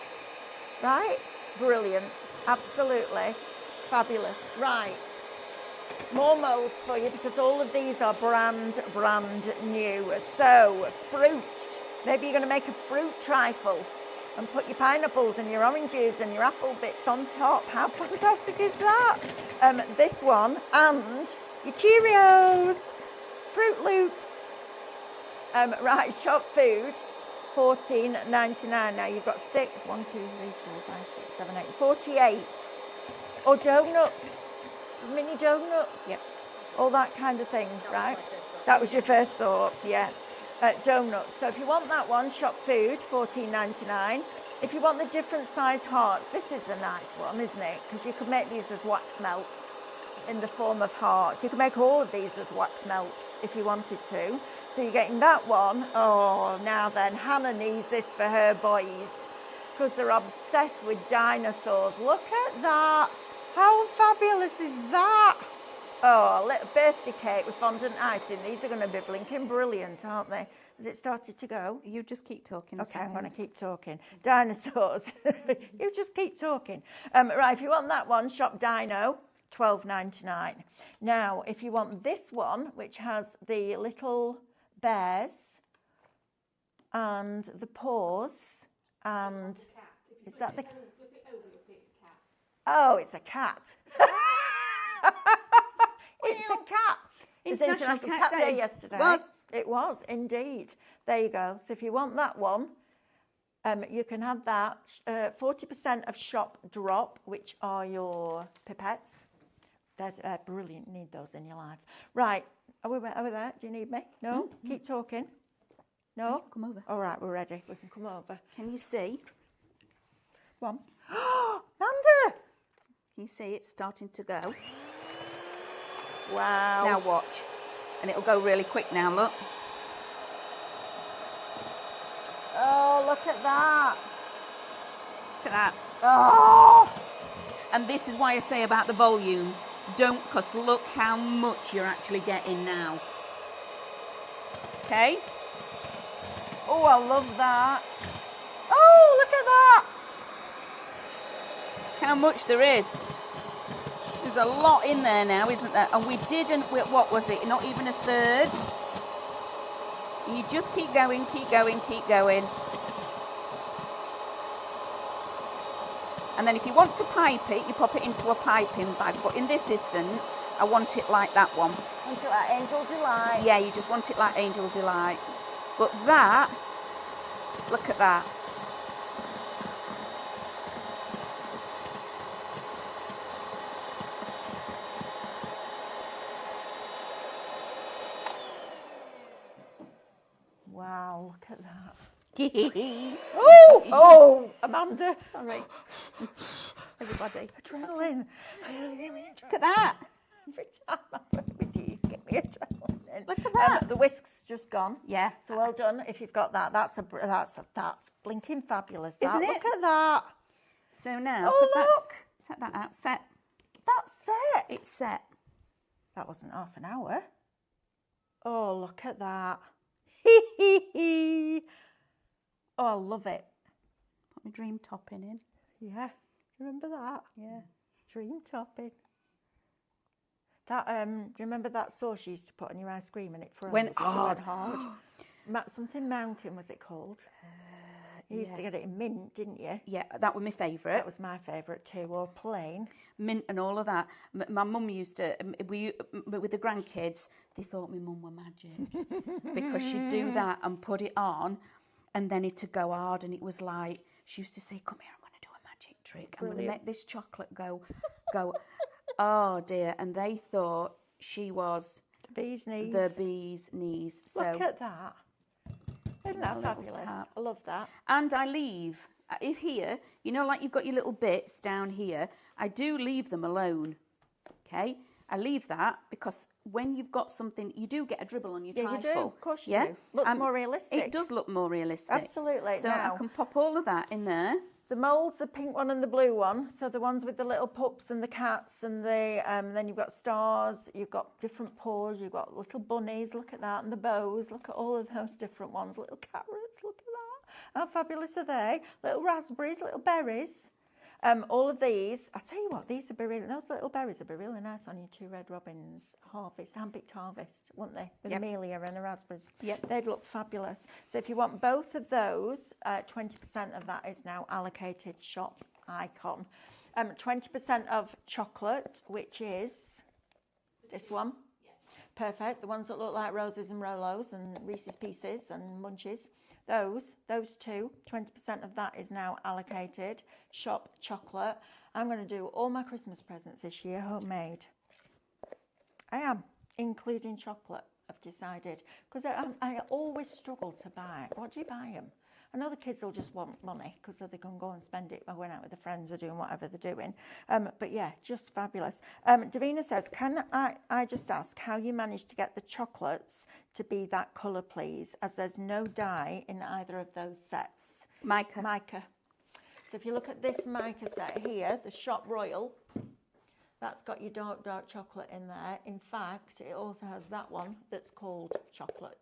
Right? Brilliant. Absolutely fabulous. Right. More moulds for you because all of these are brand new. So, fruit. Maybe you're going to make a fruit trifle and put your pineapples and your oranges and your apple bits on top. How fantastic is that? This one and your Cheerios, Fruit Loops. Right, shop food, $14.99. Now you've got 6, 1, 2, 3, 4, 5, 6, 7, 8, 48. Or donuts, mini donuts. Yep. All that kind of thing, right? That was your first thought, yeah. Donuts. So if you want that one, shop food, $14.99. If you want the different size hearts, this is a nice one, isn't it? Because you could make these as wax melts in the form of hearts. You can make all of these as wax melts if you wanted to. So you're getting that one. Oh, now then, Hannah needs this for her boys because they're obsessed with dinosaurs. Look at that. How fabulous is that? Oh, a little birthday cake with fondant icing. These are going to be blinking brilliant, aren't they? Has it started to go? You just keep talking. Okay, I'm going to keep talking. Dinosaurs. You just keep talking. Right, if you want that one, shop Dino, $12.99. Now, if you want this one, which has the little bears and the paws, and is that the... Oh, it's a cat. It's a cat. It was International Cat Day yesterday. It was indeed. There you go. So if you want that one, you can have that. 40% of shop drop, which are your pipettes. There's brilliant. You need those in your life. Right. Are we there? Do you need me? No? Mm-hmm. Keep talking. No? Come over. All right, we're ready. We can come over. Can you see? Come on. Amanda! Can you see it's starting to go? Wow. Now watch. And it'll go really quick now, look. Oh, look at that. Look at that. Oh! And this is why I say about the volume. Don't, because look how much you're actually getting now. Okay? Oh, I love that. Oh, look at that. How much there is. There's a lot in there now, isn't there? And we didn't, what was it? Not even a third. You just keep going, keep going, keep going. And then if you want to pipe it, you pop it into a piping bag. But in this instance, I want it like that one. Want it like Angel Delight? Yeah, you just want it like Angel Delight. But that, look at that. Wow, look at that. Oh, Amanda. sorry. Everybody. Adrenaline. Look at that. Every time I'm with you, you get me adrenaline. Look at that. The whisk's just gone. Yeah. So well done if you've got that. That's blinking fabulous. That. Isn't it? Look at that. So now, Oh, because look. take that out, set. That's set. It's set. That wasn't half an hour. Oh, look at that. Oh, I love it. Put my dream topping in. Yeah. Remember that? Yeah. Dream topping. That do you remember that sauce you used to put on your ice cream and it froze? Went It hard. hard. Something Mountain was it called? You used to get it in mint, didn't you? Yeah, that was my favourite. That was my favourite too, or plain. Mint and all of that. My mum used to, with the grandkids, they thought my mum were magic because she'd do that and put it on and then it'd go hard and it was like, she used to say, come here, I'm going to do a magic trick. I'm going to make this chocolate go. Oh dear. And they thought she was The bee's knees. the bee's knees. So Look at that. Isn't that little fabulous? tap. I love that. And I leave, if here, you know, like you've got your little bits down here, I do leave them alone, okay? I leave that because when you've got something, you do get a dribble on your Yeah, trifle. you do. Of course you do. Looks more realistic. It does look more realistic. Absolutely. So Now, I can pop all of that in there. the moulds, the pink one and the blue one. So the ones with the little pups and the cats and the then you've got stars, you've got different paws, you've got little bunnies, look at that, and the bows, look at all of those different ones, little carrots, look at that. How fabulous are they? Little raspberries, little berries. All of these, I tell you what, these would be really, those little berries would be really nice on your 2 Red Robins harvest, hand-picked harvest, wouldn't they? With Amelia and the raspberries. Yep. They'd look fabulous. So if you want both of those, 20% of that is now allocated shop icon. 20% of chocolate, which is this one. Perfect. The ones that look like Roses and Rolos and Reese's Pieces and Munchies. Those two, 20% of that is now allocated. Shop chocolate. I'm going to do all my Christmas presents this year homemade. I am, including chocolate, I've decided. Because I always struggle to buy. What do you buy them? I know the kids will just want money because they can go and spend it by going out with their friends or doing whatever they're doing. But yeah, just fabulous. Davina says, can I just ask how you managed to get the chocolates to be that colour, please, as there's no dye in either of those sets? Mica. So if you look at this mica set here, the Shop Royal, that's got your dark chocolate in there. In fact, it also has that one that's called chocolate.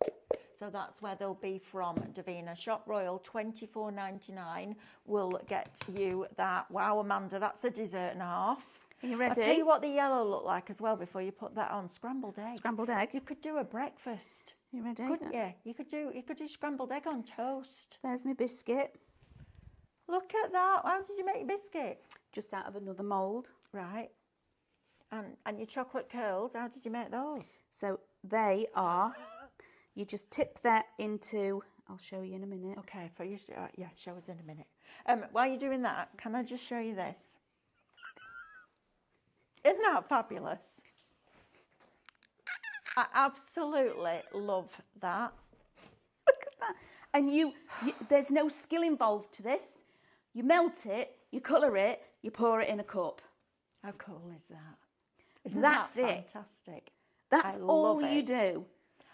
So that's where they'll be from, Davina. Shop Royal, $24.99 will get you that. Wow, Amanda, that's a dessert and a half. Are you ready? I'll tell you what the yellow looked like as well before you put that on. Scrambled egg. Scrambled egg. You could do a breakfast. You ready? Couldn't you? You could do scrambled egg on toast. There's my biscuit. Look at that. How did you make your biscuit? Just out of another mould. Right. And your chocolate curls, how did you make those? So they are, you just tip that into, I'll show you in a minute. Okay, yeah, show us in a minute. While you're doing that, can I just show you this? Isn't that fabulous? I absolutely love that. Look at that. And you, there's no skill involved to this. You melt it, you colour it, you pour it in a cup. How cool is that? Isn't That's that it. Fantastic. That's I all love you it. do.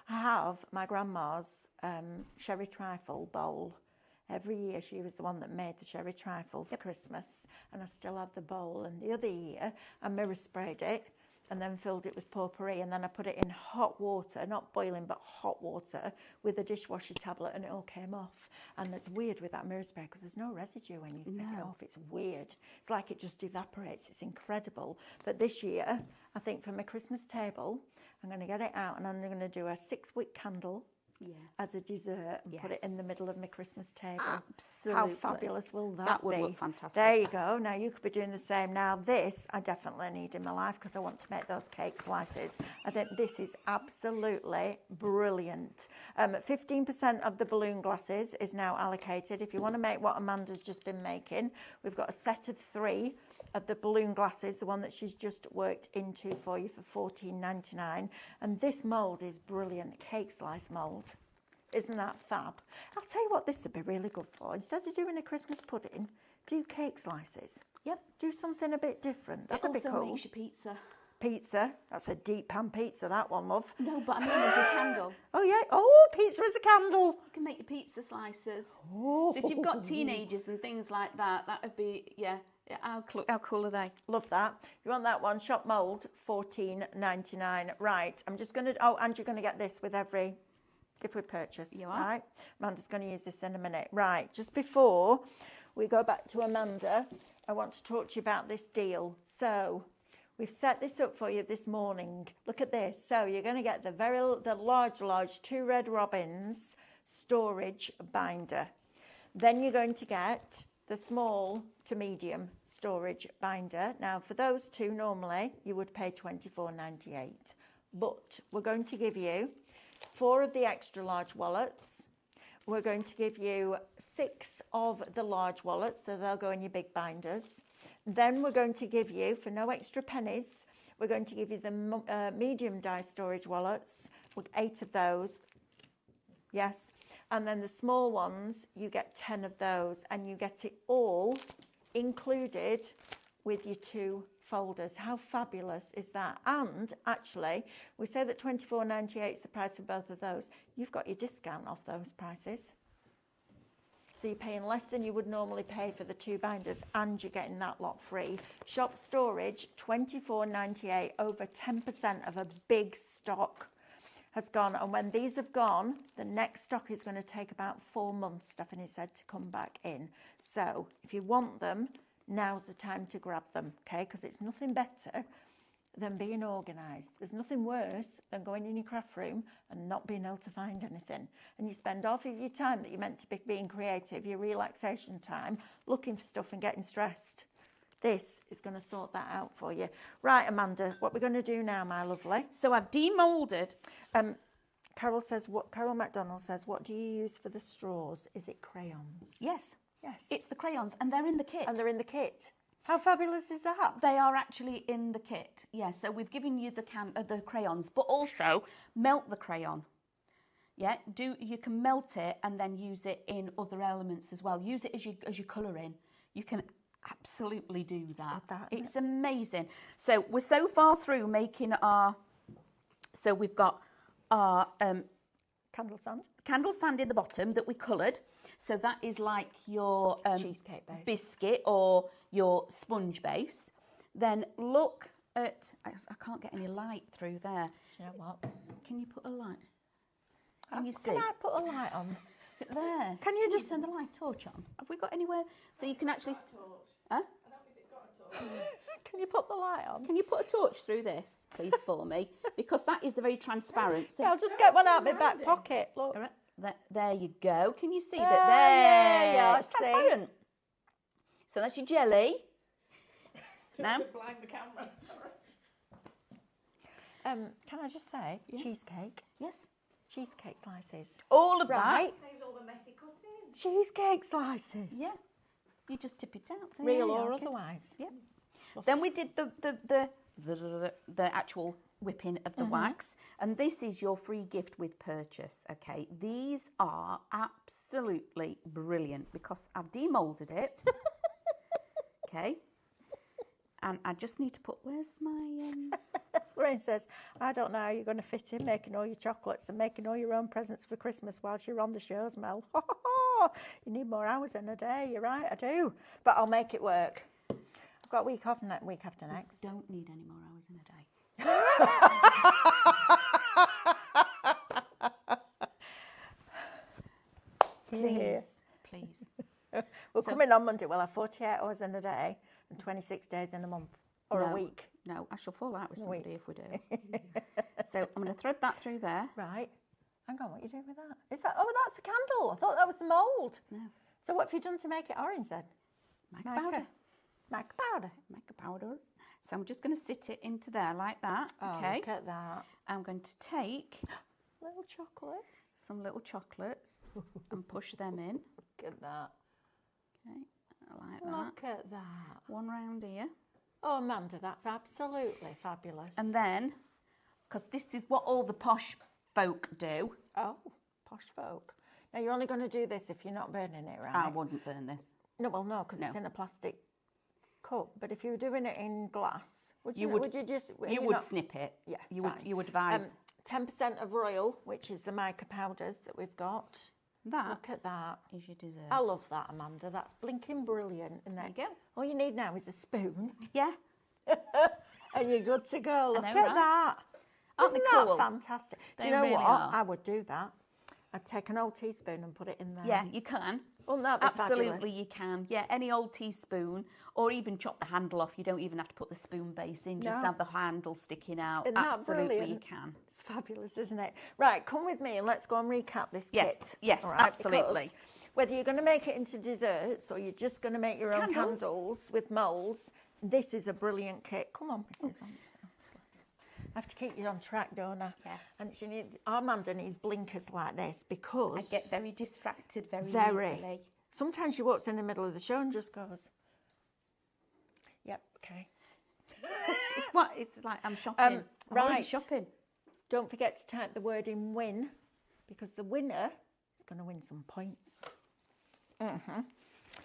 I have my grandma's sherry trifle bowl. Every year she was the one that made the sherry trifle for Christmas, and I still have the bowl. And the other year I mirror sprayed it and then filled it with potpourri, and then I put it in hot water, not boiling but hot water, with a dishwasher tablet, and it all came off. And it's weird with that mirror spray because there's no residue when you take it off. It's weird. It's like it just evaporates. It's incredible. But this year, I think for my Christmas table, I'm going to get it out and I'm going to do a 6-wick candle as a dessert and put it in the middle of my Christmas table. Absolutely. How fabulous will that be? That would look fantastic. There you go. Now you could be doing the same. Now this I definitely need in my life because I want to make those cake slices. I think this is absolutely brilliant. 15% of the balloon glasses is now allocated. If you want to make what Amanda's just been making, we've got a set of 3 of the balloon glasses, the one that she's just worked into for you for $14.99. And this mould is brilliant, cake slice mould. Isn't that fab? I'll tell you what this would be really good for. Instead of doing a Christmas pudding, do cake slices. Yep. Do something a bit different. It That'd be also cool. makes your pizza. Pizza. That's a deep pan pizza, that one, love. No, but I mean as a candle. Oh, yeah. Oh, pizza as a candle. You can make your pizza slices. Oh. So if you've got teenagers and things like that, that would be, how cool are they? Love that. You want that one? Shop mould, $14.99. Right. I'm just going to... Oh, and you're going to get this with every... If we purchase. You are. Right. Amanda's going to use this in a minute. Right. Just before we go back to Amanda, I want to talk to you about this deal. So... We've set this up for you this morning. Look at this. So you're going to get the large 2 red robins storage binder. Then you're going to get the small to medium storage binder. Now for those two, normally you would pay $24.98, but we're going to give you 4 of the extra large wallets. We're going to give you 6 of the large wallets, so they'll go in your big binders. Then we're going to give you, for no extra pennies, we're going to give you the medium die storage wallets with 8 of those. Yes. And then the small ones, you get 10 of those, and you get it all included with your 2 folders. How fabulous is that? And actually, we say that $24.98 is the price for both of those. You've got your discount off those prices. So you're paying less than you would normally pay for the 2 binders, and you're getting that lot free. Shop storage, $24.98, over 10% of a big stock has gone. And when these have gone, the next stock is going to take about 4 months, Stephanie said, to come back in. So if you want them, now's the time to grab them, okay? Because it's nothing better than being organised. There's nothing worse than going in your craft room and not being able to find anything. And you spend half of your time that you're meant to be being creative, your relaxation time, looking for stuff and getting stressed. This is going to sort that out for you. Right, Amanda, what we're going to do now, my lovely. So I've demolded. Carol McDonald says, what do you use for the straws? Is it crayons? Yes. Yes. It's the crayons, and they're in the kit. And they're in the kit. How fabulous is that? They are actually in the kit. Yeah, so we've given you the crayons, but also melt the crayon. Yeah, you can melt it and then use it in other elements as well. Use it as you colour in. You can absolutely do that. It's amazing. So we're so far through making our. So we've got our candle sand in the bottom that we coloured. So that is like your cheesecake base, biscuit or your sponge base. Then look at, I can't get any light through there. You know what? Can you put a light? Can you see? Can I put a light on? There. Can you just turn the light torch on? Have we got anywhere so you can actually? Huh? Can you put the light on? Can you put a torch through this, please, for me? Because that is the very transparent. Yeah, I'll just get one out of my back pocket. Look. All right. There you go. Can you see that? Yeah, it's transparent. So that's your jelly. Now, Blind the camera. Sorry. Can I just say, cheesecake? Yes. Cheesecake slices. All of Right. that. Saves all the messy cutting. Cheesecake slices. Yeah. You just tip it out. Real or otherwise. Yeah. Then we did the actual whipping of the wax, and this is your free gift with purchase. Okay, these are absolutely brilliant because I've demolded it. Okay, and I just need to put. Where's my? Lorraine says, I don't know how you're going to fit in making all your chocolates and making all your own presents for Christmas whilst you're on the shows, Mel. You need more hours in a day. You're right, I do, but I'll make it work. I've got a week off week after next. Don't need any more hours in a day. Please. We're coming on Monday. We'll have 48 hours in a day and 26 days in a month or a week. No, I shall fall out with somebody if we do. So I'm going to thread that through there. Right. Hang on, what are you doing with that? Is that? Oh, that's the candle. I thought that was the mould. No. So what have you done to make it orange then? Mica powder. Mica powder. Mica powder. So I'm just going to sit it into there like that. Oh, okay. Look at that. I'm going to take Little chocolates. some little chocolates and push them in. Look at that. Okay, like that. Look at that. One round here. Oh, Amanda, that's absolutely fabulous. And then, because this is what all the posh folk do. Oh, posh folk. Now, you're only going to do this if you're not burning it, right? I wouldn't burn this. No, well, no, because it's in a plastic cup. But if you were doing it in glass, would you snip it. Yeah, You would advise 10% of royal, which is the mica powders that we've got. that. Look at that. Is your dessert. I love that, Amanda. That's blinking brilliant. Isn't There it? you go. All you need now is a spoon, Yeah. and you're good to go. Look know, at right? that. Aren't they Isn't cool? that fantastic? Do They you know really what? are. I would do that. I'd take an old teaspoon and put it in there. Yeah, you can. Wouldn't that be Absolutely, fabulous? you can. Yeah, any old teaspoon, or even chop the handle off. You don't even have to put the spoon base in, just No. have the handle sticking out. Isn't that Absolutely, you brilliant? can. It's fabulous, isn't it? Right, come with me and let's go and recap this Yes, kit. yes, All right, absolutely. because whether you're going to make it into desserts or you're just going to make your own Candles. candles with moulds, this is a brilliant kit. Come on, Mrs. I have to keep you on track, don't I? Yeah. And she Amanda needs blinkers like this because I get very distracted very easily. Sometimes she walks in the middle of the show and just goes, "Yep, okay." It's like I'm shopping. I'm already right. shopping. Don't forget to type the word in win because the winner is going to win some points.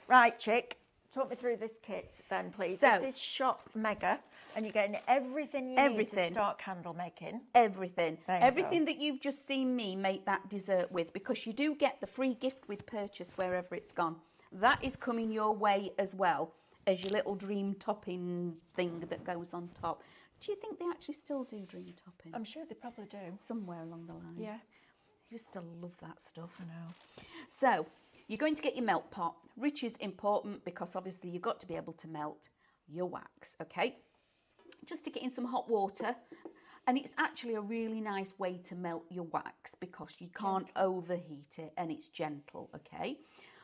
Right, chick. Talk me through this kit then, please. So- This is Shop Mega, and you're getting everything you need to start candle making. Everything. There you Everything that you've just seen me make that dessert with, because you do get the free gift with purchase wherever it's gone. That is coming your way as well as your little dream topping thing that goes on top. Do you think they actually still do dream topping? I'm sure they probably do. Somewhere along the line. Yeah. I used to love that stuff. I know. So, you're going to get your melt pot, which is important because obviously you've got to be able to melt your wax, okay? Just stick it in some hot water, and it's actually a really nice way to melt your wax because you can't overheat it and it's gentle, okay?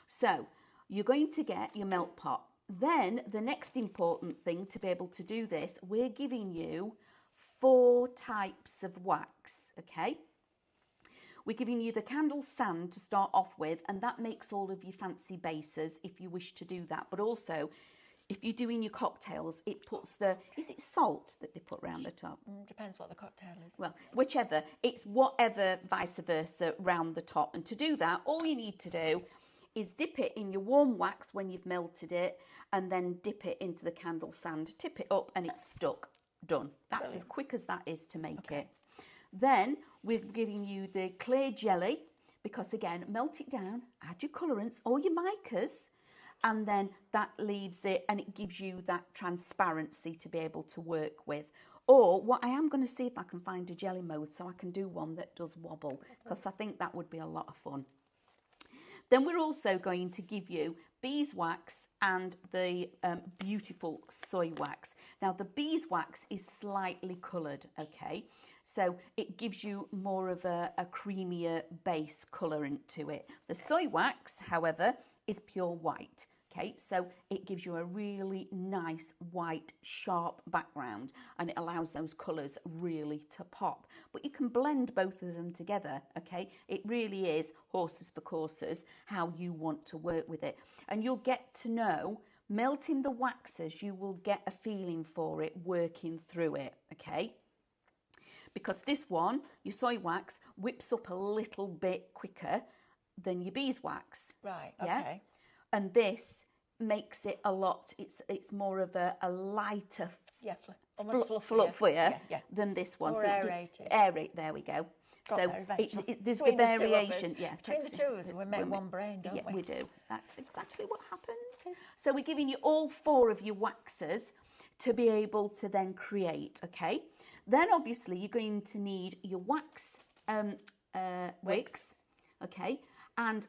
So, you're going to get your melt pot. Then, the next important thing to be able to do this, we're giving you 4 types of wax, okay? We're giving you the candle sand to start off with, and that makes all of your fancy bases if you wish to do that. But also, if you're doing your cocktails, it puts is it salt that they put round the top? Depends what the cocktail is. Well, whichever. It's whatever, vice versa, round the top. And to do that, all you need to do is dip it in your warm wax when you've melted it, and then dip it into the candle sand, tip it up, and it's stuck. Done. That's as quick as that is to make it. Then we're giving you the clear jelly because, again, melt it down, add your colorants or your micas, and then that leaves it and it gives you that transparency to be able to work with. Or what I am going to see if I can find a jelly mode so I can do one that does wobble, because I think that would be a lot of fun. Then we're also going to give you beeswax and the beautiful soy wax. Now, the beeswax is slightly coloured, okay? So it gives you more of a creamier base colorant to it. The soy wax, however, is pure white, okay? So it gives you a really nice white, sharp background, and it allows those colours really to pop. But you can blend both of them together, okay? It really is horses for courses, how you want to work with it. And you'll get to know, melting the waxes, you will get a feeling for it working through it, okay? Because this one, your soy wax, whips up a little bit quicker than your beeswax. Right, Yeah? okay. And this makes it a lot, it's more of a lighter, Yeah, almost fluffier. than this one. More aerated. Aerate, there we go. Got So there eventually. there's Between the the two of us. variation. Yeah, Between the takes- two of us, it's we make women. one brain, don't yeah, we? we do. That's exactly what happens. So we're giving you all 4 of your waxes to be able to then create, okay? Then obviously you're going to need your wax wicks, okay? And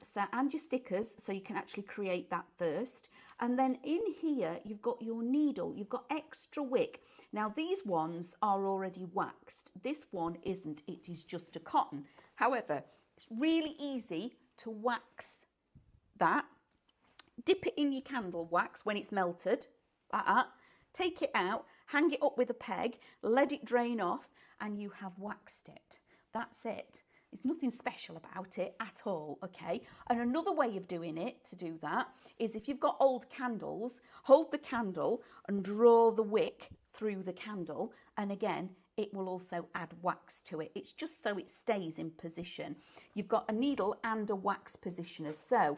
your stickers, so you can actually create that first. And then in here, you've got your needle, you've got extra wick. Now these ones are already waxed. This one isn't, it is just a cotton. However, it's really easy to wax that. Dip it in your candle wax when it's melted, like that. Take it out, hang it up with a peg, let it drain off, and you have waxed it. That's it. There's nothing special about it at all, okay? And another way of doing it, to do that, is if you've got old candles, hold the candle and draw the wick through the candle, and again, it will also add wax to it. It's just so it stays in position. You've got a needle and a wax positioner, so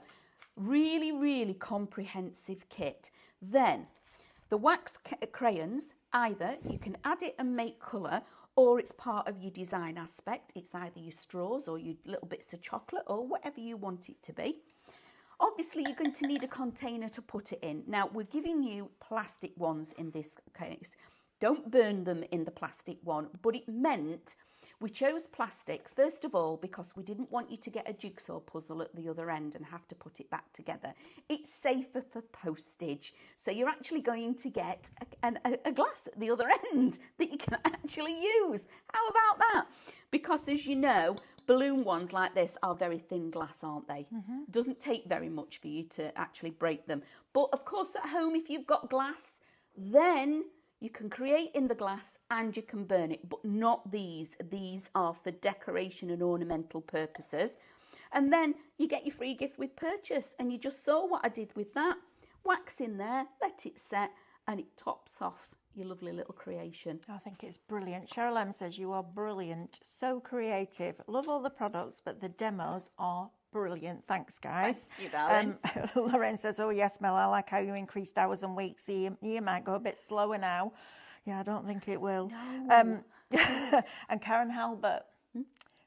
really, really comprehensive kit. Then, the wax crayons, either you can add it and make colour, or it's part of your design aspect. It's either your straws or your little bits of chocolate or whatever you want it to be. Obviously, you're going to need a container to put it in. Now, we're giving you plastic ones in this case. Don't burn them in the plastic one, but it meant We chose plastic, first of all, because we didn't want you to get a jigsaw puzzle at the other end and have to put it back together. It's safer for postage. So you're actually going to get a glass at the other end that you can actually use. How about that? Because as you know, balloon ones like this are very thin glass, aren't they? Doesn't take very much for you to actually break them. But of course at home, if you've got glass, then you can create in the glass and you can burn it, but not these. These are for decoration and ornamental purposes. And then you get your free gift with purchase, and you just saw what I did with that. Wax in there, let it set, and it tops off your lovely little creation. I think it's brilliant. Cheryl M says, you are brilliant, so creative. Love all the products, but the demos are brilliant. Thanks, guys. Thank you, darling. Lorraine says, oh, yes, Mel, I like how you increased hours and weeks. The year might go a bit slower now. Yeah, I don't think it will. No. And Karen Halbert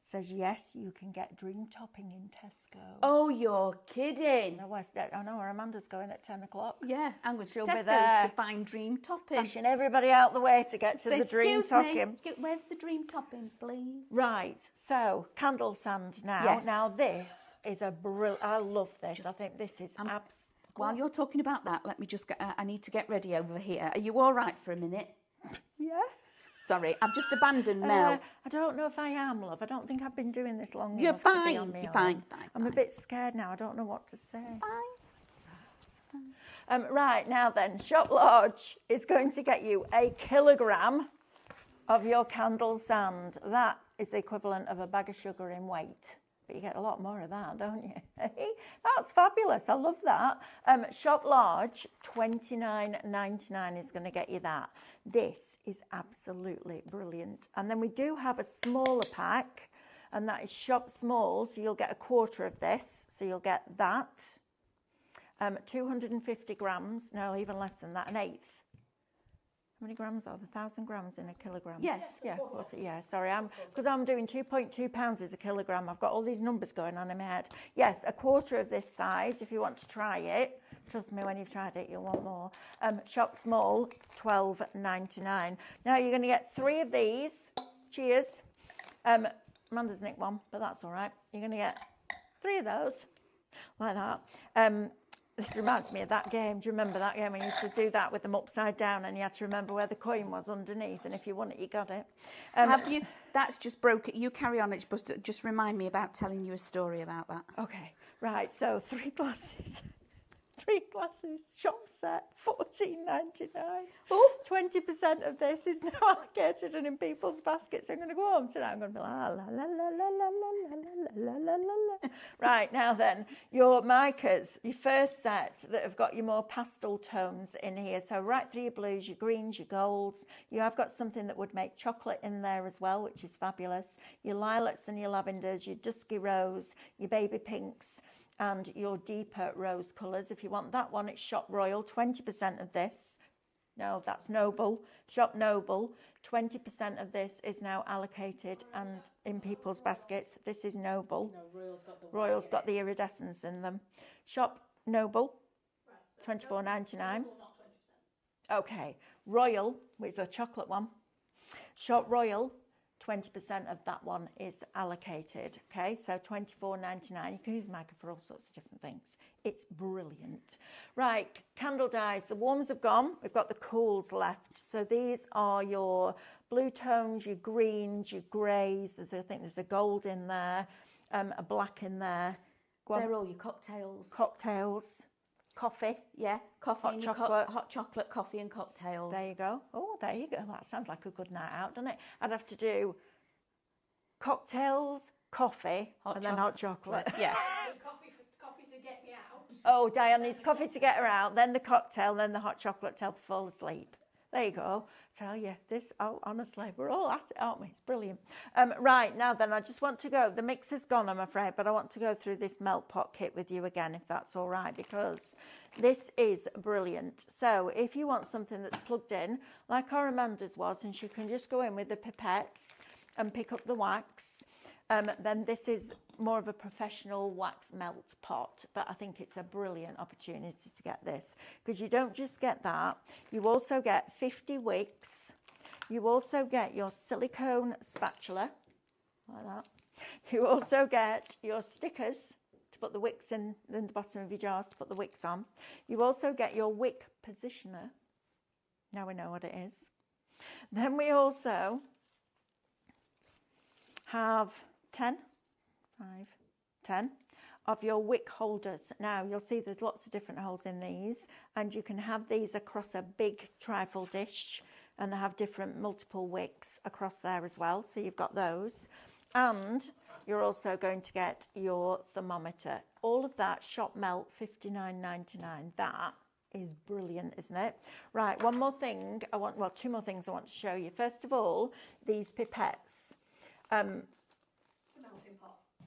says, yes, you can get dream topping in Tesco. Oh, you're kidding. I know where Amanda's going at 10 o'clock. Yeah, I'm going to She'll be Tesco's there. to find dream topping. Pushing everybody out the way to get to the dream topping. Where's the dream topping, please? Right, so candle sand now. Yes. Now this is a brilliant, I love this. I think this is While you're talking about that, let me just get, I need to get ready over here. Are you all right for a minute? Yeah. Sorry, I've just abandoned Mel. I don't know if I am, love. I don't think I've been doing this long You're enough to be fine, on my you're own. fine. I'm a bit scared now. I don't know what to say. Fine. Right, now then, Shop Lodge is going to get you 1 kilogram of your candle sand. That is the equivalent of a bag of sugar in weight. But you get a lot more of that, don't you? That's fabulous. I love that. Shop Large, $29.99 is going to get you that. This is absolutely brilliant. And then we do have a smaller pack, and that is Shop Small. So you'll get a quarter of this. So you'll get that. 250 grams. No, even less than that. An eighth. How many grams are there? 1,000 grams in a kilogram? Yes. Yeah, yeah, sorry. Because I'm doing 2.2 pounds is a kilogram. I've got all these numbers going on in my head. Yes, a quarter of this size if you want to try it. Trust me, when you've tried it, you'll want more. Shop Small, $12.99. Now you're going to get 3 of these. Cheers. Amanda's nicked one, but that's all right. You're going to get 3 of those, like that. This reminds me of that game. Do you remember that game? We used to do that with them upside down, and you had to remember where the coin was underneath, and if you won it, you got it. Have you? That's just broken. You carry on. It's just remind me about telling you a story about that. Okay, right. So 3 glasses. 3 glasses, shop set, $14.99. Oh, 20% of this is now allocated and in people's baskets. I'm going to go home tonight. I'm going to be like, la, la, la, la, la, la, la, la, la, la. Right, now then, your micas, your first set that have got your more pastel tones in here. So right through your blues, your greens, your golds. You have got something that would make chocolate in there as well, which is fabulous. Your lilacs and your lavenders, your dusky rose, your baby pinks, and your deeper rose colours. If you want that one, it's Shop Royal, 20% of this. No, that's Noble. Shop Noble, 20% of this is now allocated and in people's baskets. This is Noble. No, Royal's got the iridescence in them. Shop Noble, $24.99. Okay, Royal, which is the chocolate one. Shop Royal, 20% of that one is allocated. Okay, so $24.99. You can use mica for all sorts of different things. It's brilliant. Right, candle dyes. The warms have gone. We've got the cools left. So these are your blue tones, your greens, your greys. I think there's a gold in there, a black in there. They're all your cocktails. Cocktails. Coffee. Yeah, coffee, Hot and chocolate. hot chocolate, coffee and cocktails. There you go. Oh, there you go. That sounds like a good night out, doesn't it? I'd have to do cocktails, coffee, and then hot chocolate. Yeah. Coffee to get me out. Oh, Diane needs coffee to get her out, then the cocktail, then the hot chocolate to help her fall asleep. There you go. Tell you this. Oh, honestly, we're all at it, aren't we? It's brilliant. Right, now then, I just want to go. The mix is gone, I'm afraid, but I want to go through this melt pot kit with you again, if that's all right, because this is brilliant. So if you want something that's plugged in, like our Amanda's was, and she can just go in with the pipettes and pick up the wax, then this is more of a professional wax melt pot, but I think it's a brilliant opportunity to get this, because you don't just get that, you also get 50 wicks, you also get your silicone spatula, like that. You also get your stickers to put the wicks in the bottom of your jars to put the wicks on. You also get your wick positioner. Now we know what it is. Then we also have 10 of your wick holders. Now you'll see there's lots of different holes in these, and you can have these across a big trifle dish, and they have different multiple wicks across there as well. So you've got those, and you're also going to get your thermometer. All of that shop melt $59.99. That is brilliant, isn't it? Right, one more thing two more things I want to show you. First of all, these pipettes.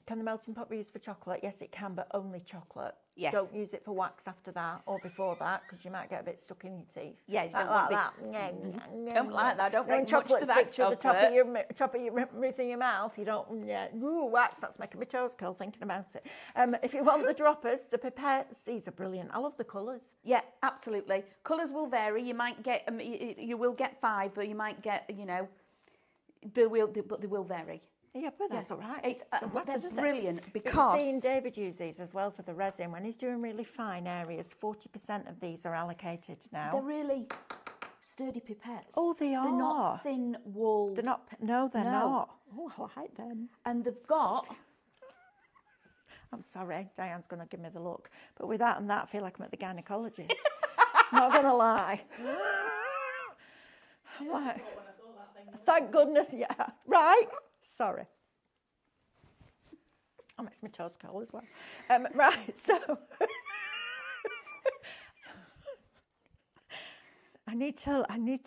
Can the melting pot be used for chocolate? Yes, it can, but only chocolate. Yes. Don't use it for wax after that or before that, because you might get a bit stuck in your teeth. Yeah, you don't like that. Don't like that. Don't When make much chocolate to that sticks to the chocolate. top of your roof in your mouth, you don't. Ooh, wax. That's making my toes curl thinking about it. If you want the droppers, the pipettes, these are brilliant. I love the colours. Yeah, absolutely. Colours will vary. You might get, you will get 5, but you might get, they will vary. Yeah, but that's all right. But they're brilliant because... You've seen David use these as well for the resin. When he's doing really fine areas, 40% of these are allocated now. They're really sturdy pipettes. Oh, they are. They're not thin-walled. They're not. No, they're not. Oh, I like them. And they've got... I'm sorry, Diane's going to give me the look. But with that and that, I feel like I'm at the gynaecologist. Not going to lie. I'm like, thank goodness, yeah. Right? Sorry. That makes my toes curl as well. Right, so I need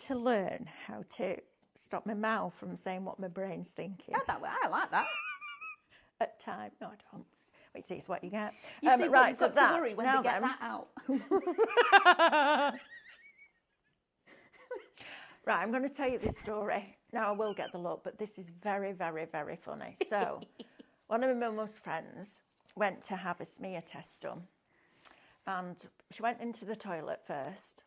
to learn how to stop my mouth from saying what my brain's thinking. Oh, I like that. At time, no, I don't. Wait, see, it's what you get. You see, right, you've got so to worry when they get that out. Right, I'm going to tell you this story. Now, I will get the look, but this is very, very, very funny. So, one of my mum's friends went to have a smear test done. And she went into the toilet first.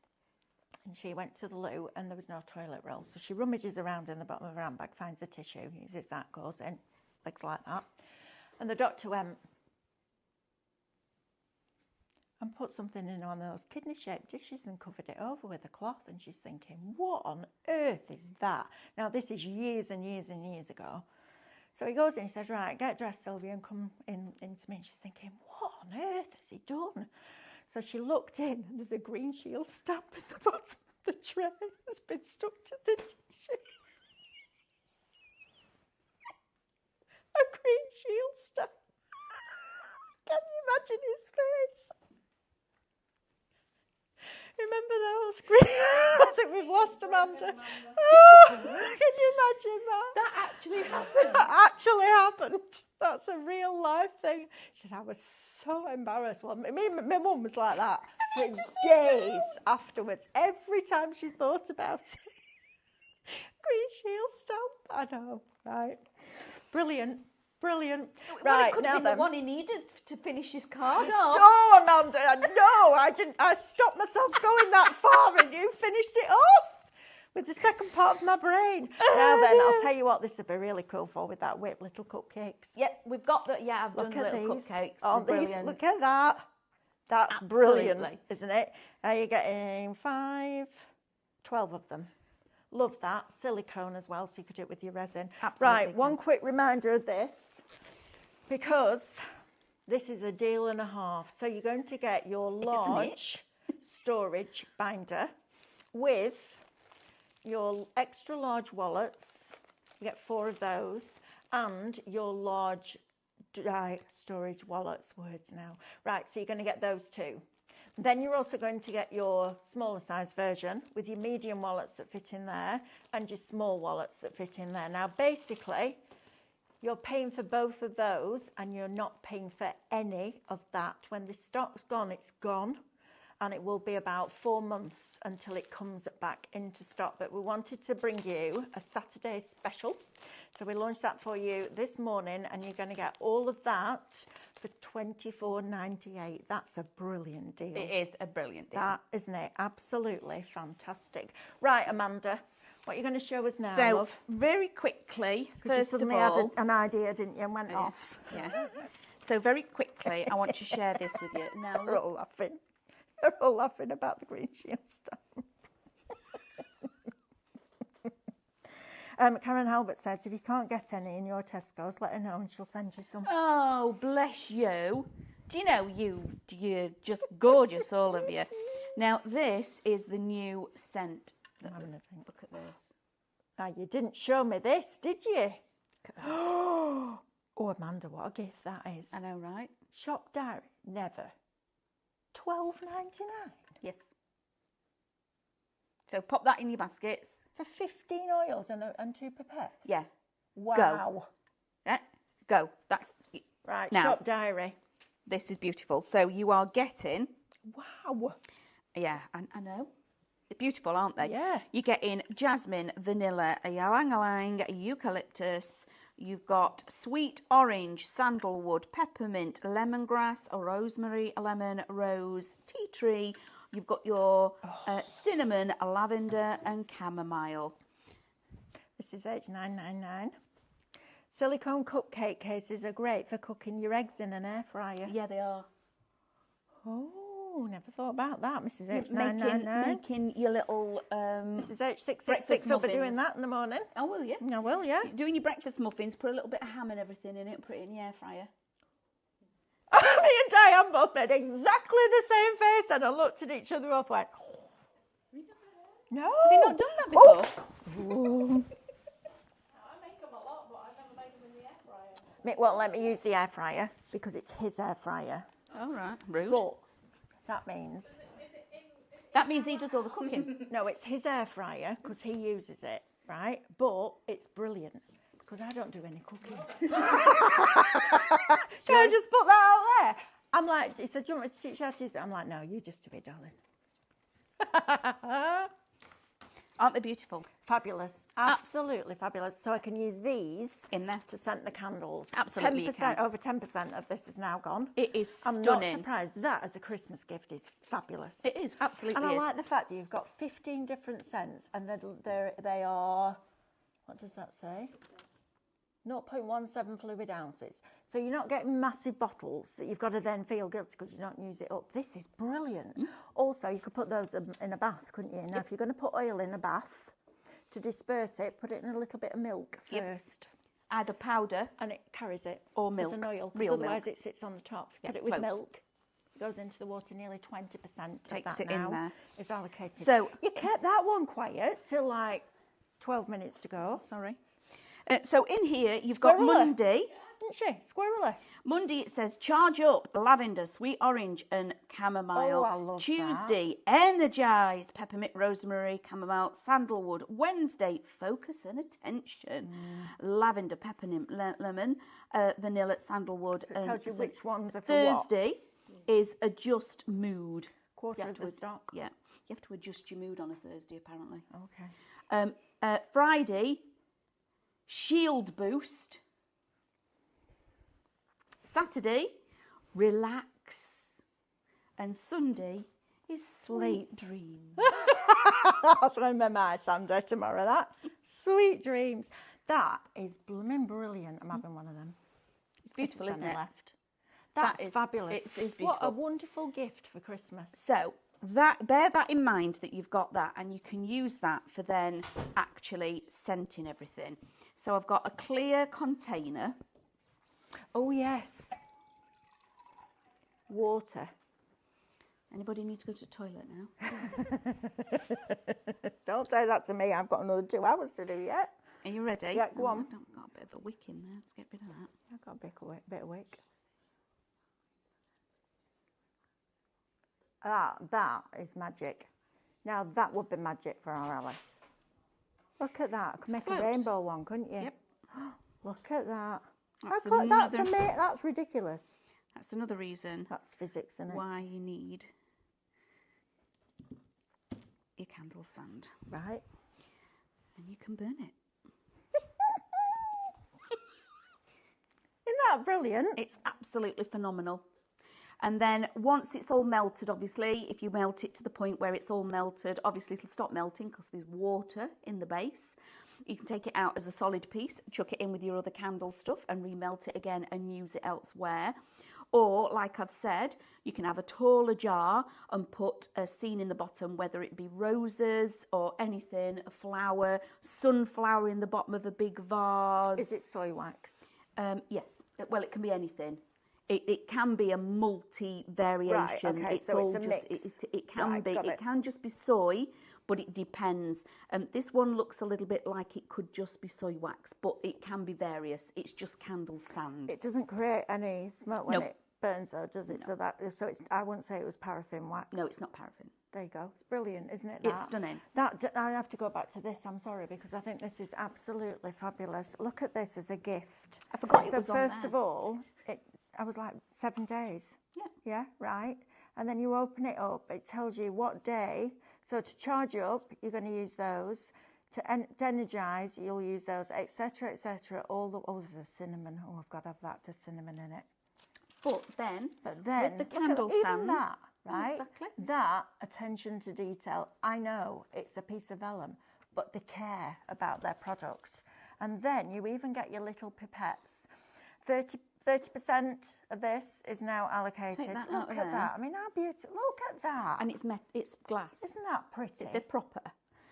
And she went to the loo, and there was no toilet roll. So she rummages around in the bottom of her handbag, finds a tissue, uses that, goes in, looks like that. And the doctor went and put something in one of those kidney-shaped dishes and covered it over with a cloth. And she's thinking, what on earth is that? Now, this is years and years and years ago. So he goes in, he says, right, get dressed, Sylvia, and come in to me. And she's thinking, what on earth has he done? So she looked in, and there's a green shield stamp in the bottom of the tray that's been stuck to the tissue. A green shield stamp. Can you imagine his face? Remember those green? I think we've lost Amanda. Oh, can you imagine that? That actually happened. That actually happened. That's a real life thing. She said, I was so embarrassed. Well, my mum was like that for days afterwards. Every time she thought about it. Green shield stamp. I know, right? Brilliant. Brilliant. Well, Right, it could now have been then. the one he needed to finish his card off. No, Amanda, no, I didn't. I stopped myself going that far and you finished it off with the second part of my brain. Now then, I'll tell you what this would be really cool for with that whip, little cupcakes. Yep, we've got that. Yeah, I've Look done at little these. cupcakes. Oh, They're these, brilliant. look at that. That's Absolutely. brilliant, isn't it? You're getting 12 of them. Love that. Silicone as well, so you could do it with your resin. Absolutely Right, one quick reminder of this, because this is a deal and a half. So you're going to get your large storage binder with your extra large wallets. You get 4 of those, and your large dry storage wallets. Words now. Right, so you're going to get those 2. Then you're also going to get your smaller size version with your medium wallets that fit in there and your small wallets that fit in there. Now, basically, you're paying for both of those and you're not paying for any of that. When the stock's gone, it's gone. And it will be about 4 months until it comes back into stock. But we wanted to bring you a Saturday special. So we launched that for you this morning, and you're going to get all of that for $24.98. That's a brilliant deal. It is a brilliant deal. That, isn't it? Absolutely fantastic. Right, Amanda, What are you going to show us now, So, love? very quickly, 'Cause you first of suddenly had all... an idea, didn't you, and went off. Yeah. So, very quickly, I want to share this with you. Now, We're all laughing. We're all laughing about the green shield stamp. Karen Halbert says, if you can't get any in your Tesco's, let her know and she'll send you some. Oh, bless you. Do you know, you're just gorgeous, all of you. Now, this is the new scent. I'm having a drink. Look at this. Ah, you didn't show me this, did you? Look at that. Oh, Amanda, what a gift that is. I know, right? Shop Diary, never. $12.99 Yes. So, pop that in your baskets. for 15 oils and 2 pipettes. Yeah. Wow. Yeah. Go. That's... Right, Now, Shop Diary. this is beautiful. So, you are getting... Wow. Yeah, I know. They're beautiful, aren't they? Yeah. You're getting jasmine, vanilla, ylang-ylang, eucalyptus. You've got sweet orange, sandalwood, peppermint, lemongrass, rosemary, lemon, rose, tea tree. You've got your cinnamon, lavender and chamomile. This is H999. Silicone cupcake cases are great for cooking your eggs in an air fryer. Yeah, they are. Oh, never thought about that, Mrs. H999. Making your little... Mrs. H666 breakfast will be doing muffins. that in the morning. Oh, will you? I will, yeah. Doing your breakfast muffins, put a little bit of ham and everything in it, put it in the air fryer. Me and Diane both made exactly the same face and I looked at each other and both went, oh. No. Have you not done that before? Oh. I make them a lot, but I've never made them in the air fryer. Mick won't let me use the air fryer because it's his air fryer. All right, rude. But that means... That means he does all the cooking. No, it's his air fryer because he uses it, right? But it's brilliant because I don't do any cooking. Can I just put that out there? I'm like, he said, do you want me to teach you how to use it? I'm like, no, you just do it, darling. Aren't they beautiful? Fabulous. Absolutely fabulous. So I can use these In there. to scent the candles. Absolutely you 10%, can. over 10% of this is now gone. It is I'm stunning. not surprised. That as a Christmas gift is fabulous. It is, absolutely And I is. like the fact that you've got 15 different scents and they are, what does that say? 0.17 fluid ounces. So you're not getting massive bottles that you've got to then feel guilty because you don't use it up. This is brilliant. Also, you could put those in a bath, couldn't you? Now, if you're going to put oil in a bath, to disperse it, put it in a little bit of milk first. Either powder And it carries it. or milk. As an oil. 'Cause Real otherwise milk. it sits on the top. Yeah, Put it with floats. milk. It goes into the water, nearly 20% Takes of that it in now there. is allocated. So- you kept that one quiet till like 12 minutes to go. Sorry. So in here, you've got Squirrely. Monday. Didn't she? Squirrely. Monday, it says charge up, lavender, sweet orange and chamomile. Oh, I love Tuesday, energize, peppermint, rosemary, chamomile, sandalwood. Wednesday, focus and attention. Lavender, peppermint, lemon, vanilla, sandalwood. So it tells you which ones are for Thursday is adjust mood. Quarter You have of the to stock. Yeah, you have to adjust your mood on a Thursday, apparently. Okay. Friday, shield boost. Saturday, relax. And Sunday is sweet dreams. That's going to be my Sunday tomorrow, that. Sweet dreams. That is blooming brilliant. I'm having one of them. It's beautiful, If it's isn't any it? left. That's is- fabulous. it is What a beautiful. wonderful gift for Christmas. So bear that in mind that you've got that, and you can use that for then actually scenting everything. So I've got a clear container. Oh, yes. Water. Anybody need to go to the toilet now? Don't say that to me. I've got another 2 hours to do yet. Are you ready? Yeah, go on. I've got a bit of a wick in there. Let's get rid of that. I've got a bit of wick. That is magic. Now, that would be magic for our Alice. Look at that. I could make a Floats. rainbow one, couldn't you? Yep. Look at that. That's That's ridiculous. That's another reason That's physics, isn't it? why you need your candle sand, Right. and you can burn it. Isn't that brilliant? It's absolutely phenomenal. And then once it's all melted, obviously, if you melt it to the point where it's all melted, obviously it'll stop melting because there's water in the base. You can take it out as a solid piece, chuck it in with your other candle stuff and remelt it again and use it elsewhere. Or, like I've said, you can have a taller jar and put a scene in the bottom, whether it be roses or anything, a flower, sunflower in the bottom of a big vase. Is it soy wax? Yes. Well, it can be anything. It can be a multi-variation. Right, okay, so it's a mix. It can Right, be. got It it. can just be soy, but it depends. This one looks a little bit like it could just be soy wax, but it can be various. It's just candle sand. It doesn't create any smoke when No. it burns, though, does it? No. So it's. I wouldn't say it was paraffin wax. No, it's not paraffin. There you go. It's brilliant, isn't it? It's that? stunning. I have to go back to this. I'm sorry, because I think this is absolutely fabulous. Look at this as a gift. I forgot it So was on first there. of all, I was like 7 days. Yeah. Yeah, right. And then you open it up. It tells you what day. So to charge up, you're going to use those. To energize, you'll use those, etc., etc. There's a cinnamon. Oh, I've got to have that. There's cinnamon in it. But then But then, with the look at candle even sand, that, right? Exactly. That attention to detail. I know it's a piece of vellum, but they care about their products. And then you even get your little pipettes. 30% of this is now allocated. Take that Look out of at there. that. I mean, how beautiful. Look at that. and it's glass. Isn't that pretty? They're proper.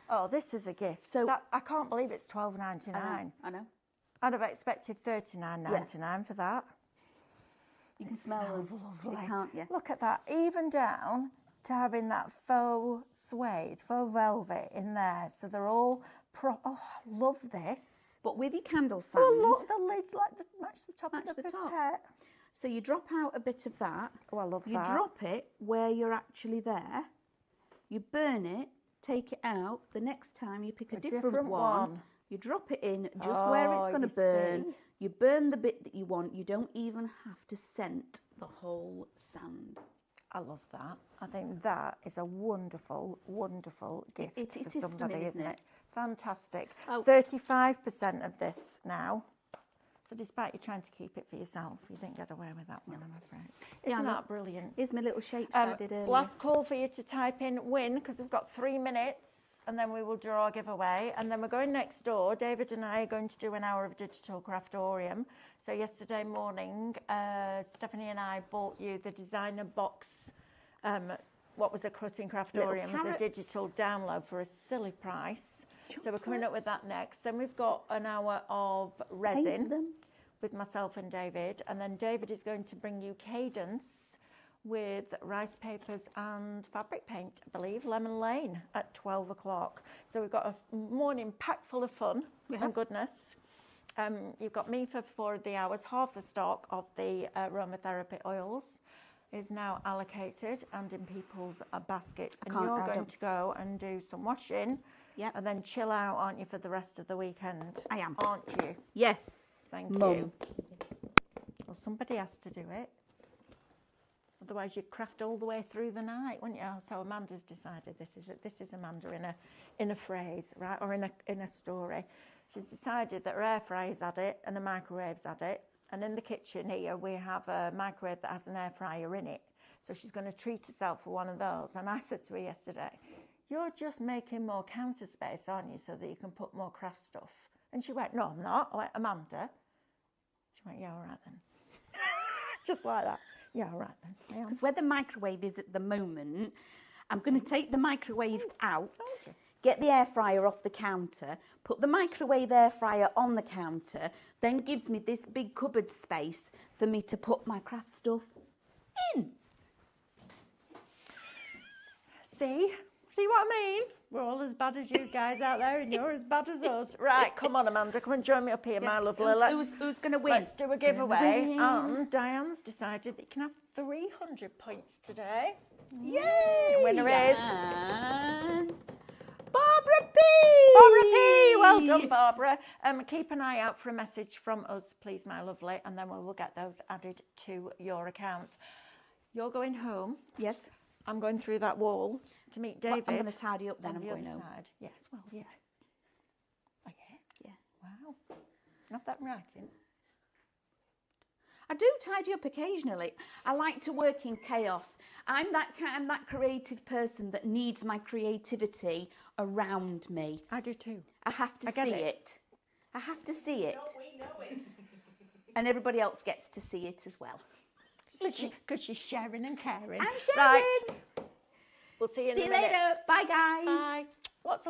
Oh, this is a gift. So- I can't believe it's $12.99. I know. I'd have expected $39.99 for that. You can smell Smells them. lovely. You can't, yeah. Look at that, even down to having that faux suede, faux velvet in there. So they're all oh, I love this. But with your candle sand, Oh, look, the lids match the top Match of the the top. pipette. so you drop out a bit of that. Oh, I love You that. drop it where you're actually there. You burn it, take it out. The next time you pick a different one. You drop it in just where it's Oh, going to you burn. see? You burn the bit that you want. You don't even have to scent the whole sand. I love that. I think that is a wonderful, wonderful gift It for is somebody, stunning, isn't isn't it? Fantastic. Oh. 35% of this now. So despite you trying to keep it for yourself, you didn't get away with that one, I'm afraid. Isn't I know. that brilliant? Here's my little shapes that I did earlier. Last call for you to type in win, because we've got 3 minutes and then we will draw a giveaway. And then we're going next door. David and I are going to do an hour of digital craftorium. So yesterday morning, Stephanie and I bought you the designer box, what was a Crutting Craftorium as a carrots. digital download for a silly price. So we're coming up with that next. Then we've got an hour of resin Paint them. with myself and David. And then David is going to bring you cadence with rice papers and fabric paint, I believe, Lemon Lane at 12 o'clock. So we've got a morning packed full of fun and goodness. You've got me for 4 of the hours. Half the stock of the aromatherapy oils is now allocated and in people's baskets. And can't you're add going up. to go and do some washing. Yep. And then chill out, aren't you, for the rest of the weekend? I am. Aren't you? Yes. Thank Mum. you. Well, somebody has to do it. Otherwise, you'd craft all the way through the night, wouldn't you? So Amanda's decided this is Amanda in a phrase, right, or in a story. She's decided that her air fryer's had it and the microwave's had it, and in the kitchen here we have a microwave that has an air fryer in it. So she's going to treat herself for one of those. And I said to her yesterday, "You're just making more counter space, aren't you, so that you can put more craft stuff?" And she went, "No, I'm not." I went, "Amanda." She went, "Yeah, all right then." Just like that. Yeah, all right then. I am. Because where the microwave is at the moment, I'm going to take the microwave out, you. get the air fryer off the counter, put the microwave air fryer on the counter, then gives me this big cupboard space for me to put my craft stuff in. See what I mean? We're all as bad as you guys out there, and you're as bad as us. Right, come on, Amanda, come and join me up here, my lovely. Who's going to win? Let's do a giveaway. And Diane's decided that you can have 300 points today. Yay! The winner is And Barbara P. Barbara P. Well done, Barbara. Keep an eye out for a message from us, please, my lovely, and then we will get those added to your account. You're going home. Yes. I'm going through that wall to meet David. I'm going to tidy up then. on I'm the going other home. side. Yes, well, yeah. Oh, yeah? Yeah. Wow. Not that writing. I do tidy up occasionally. I like to work in chaos. I'm that creative person that needs my creativity around me. I do too. I have to see it. I have to see it. Don't we know it? And everybody else gets to see it as well. Because she's sharing and caring. I'm sharing. Right. We'll see you in See a you minute. later. Bye, guys. Bye. What's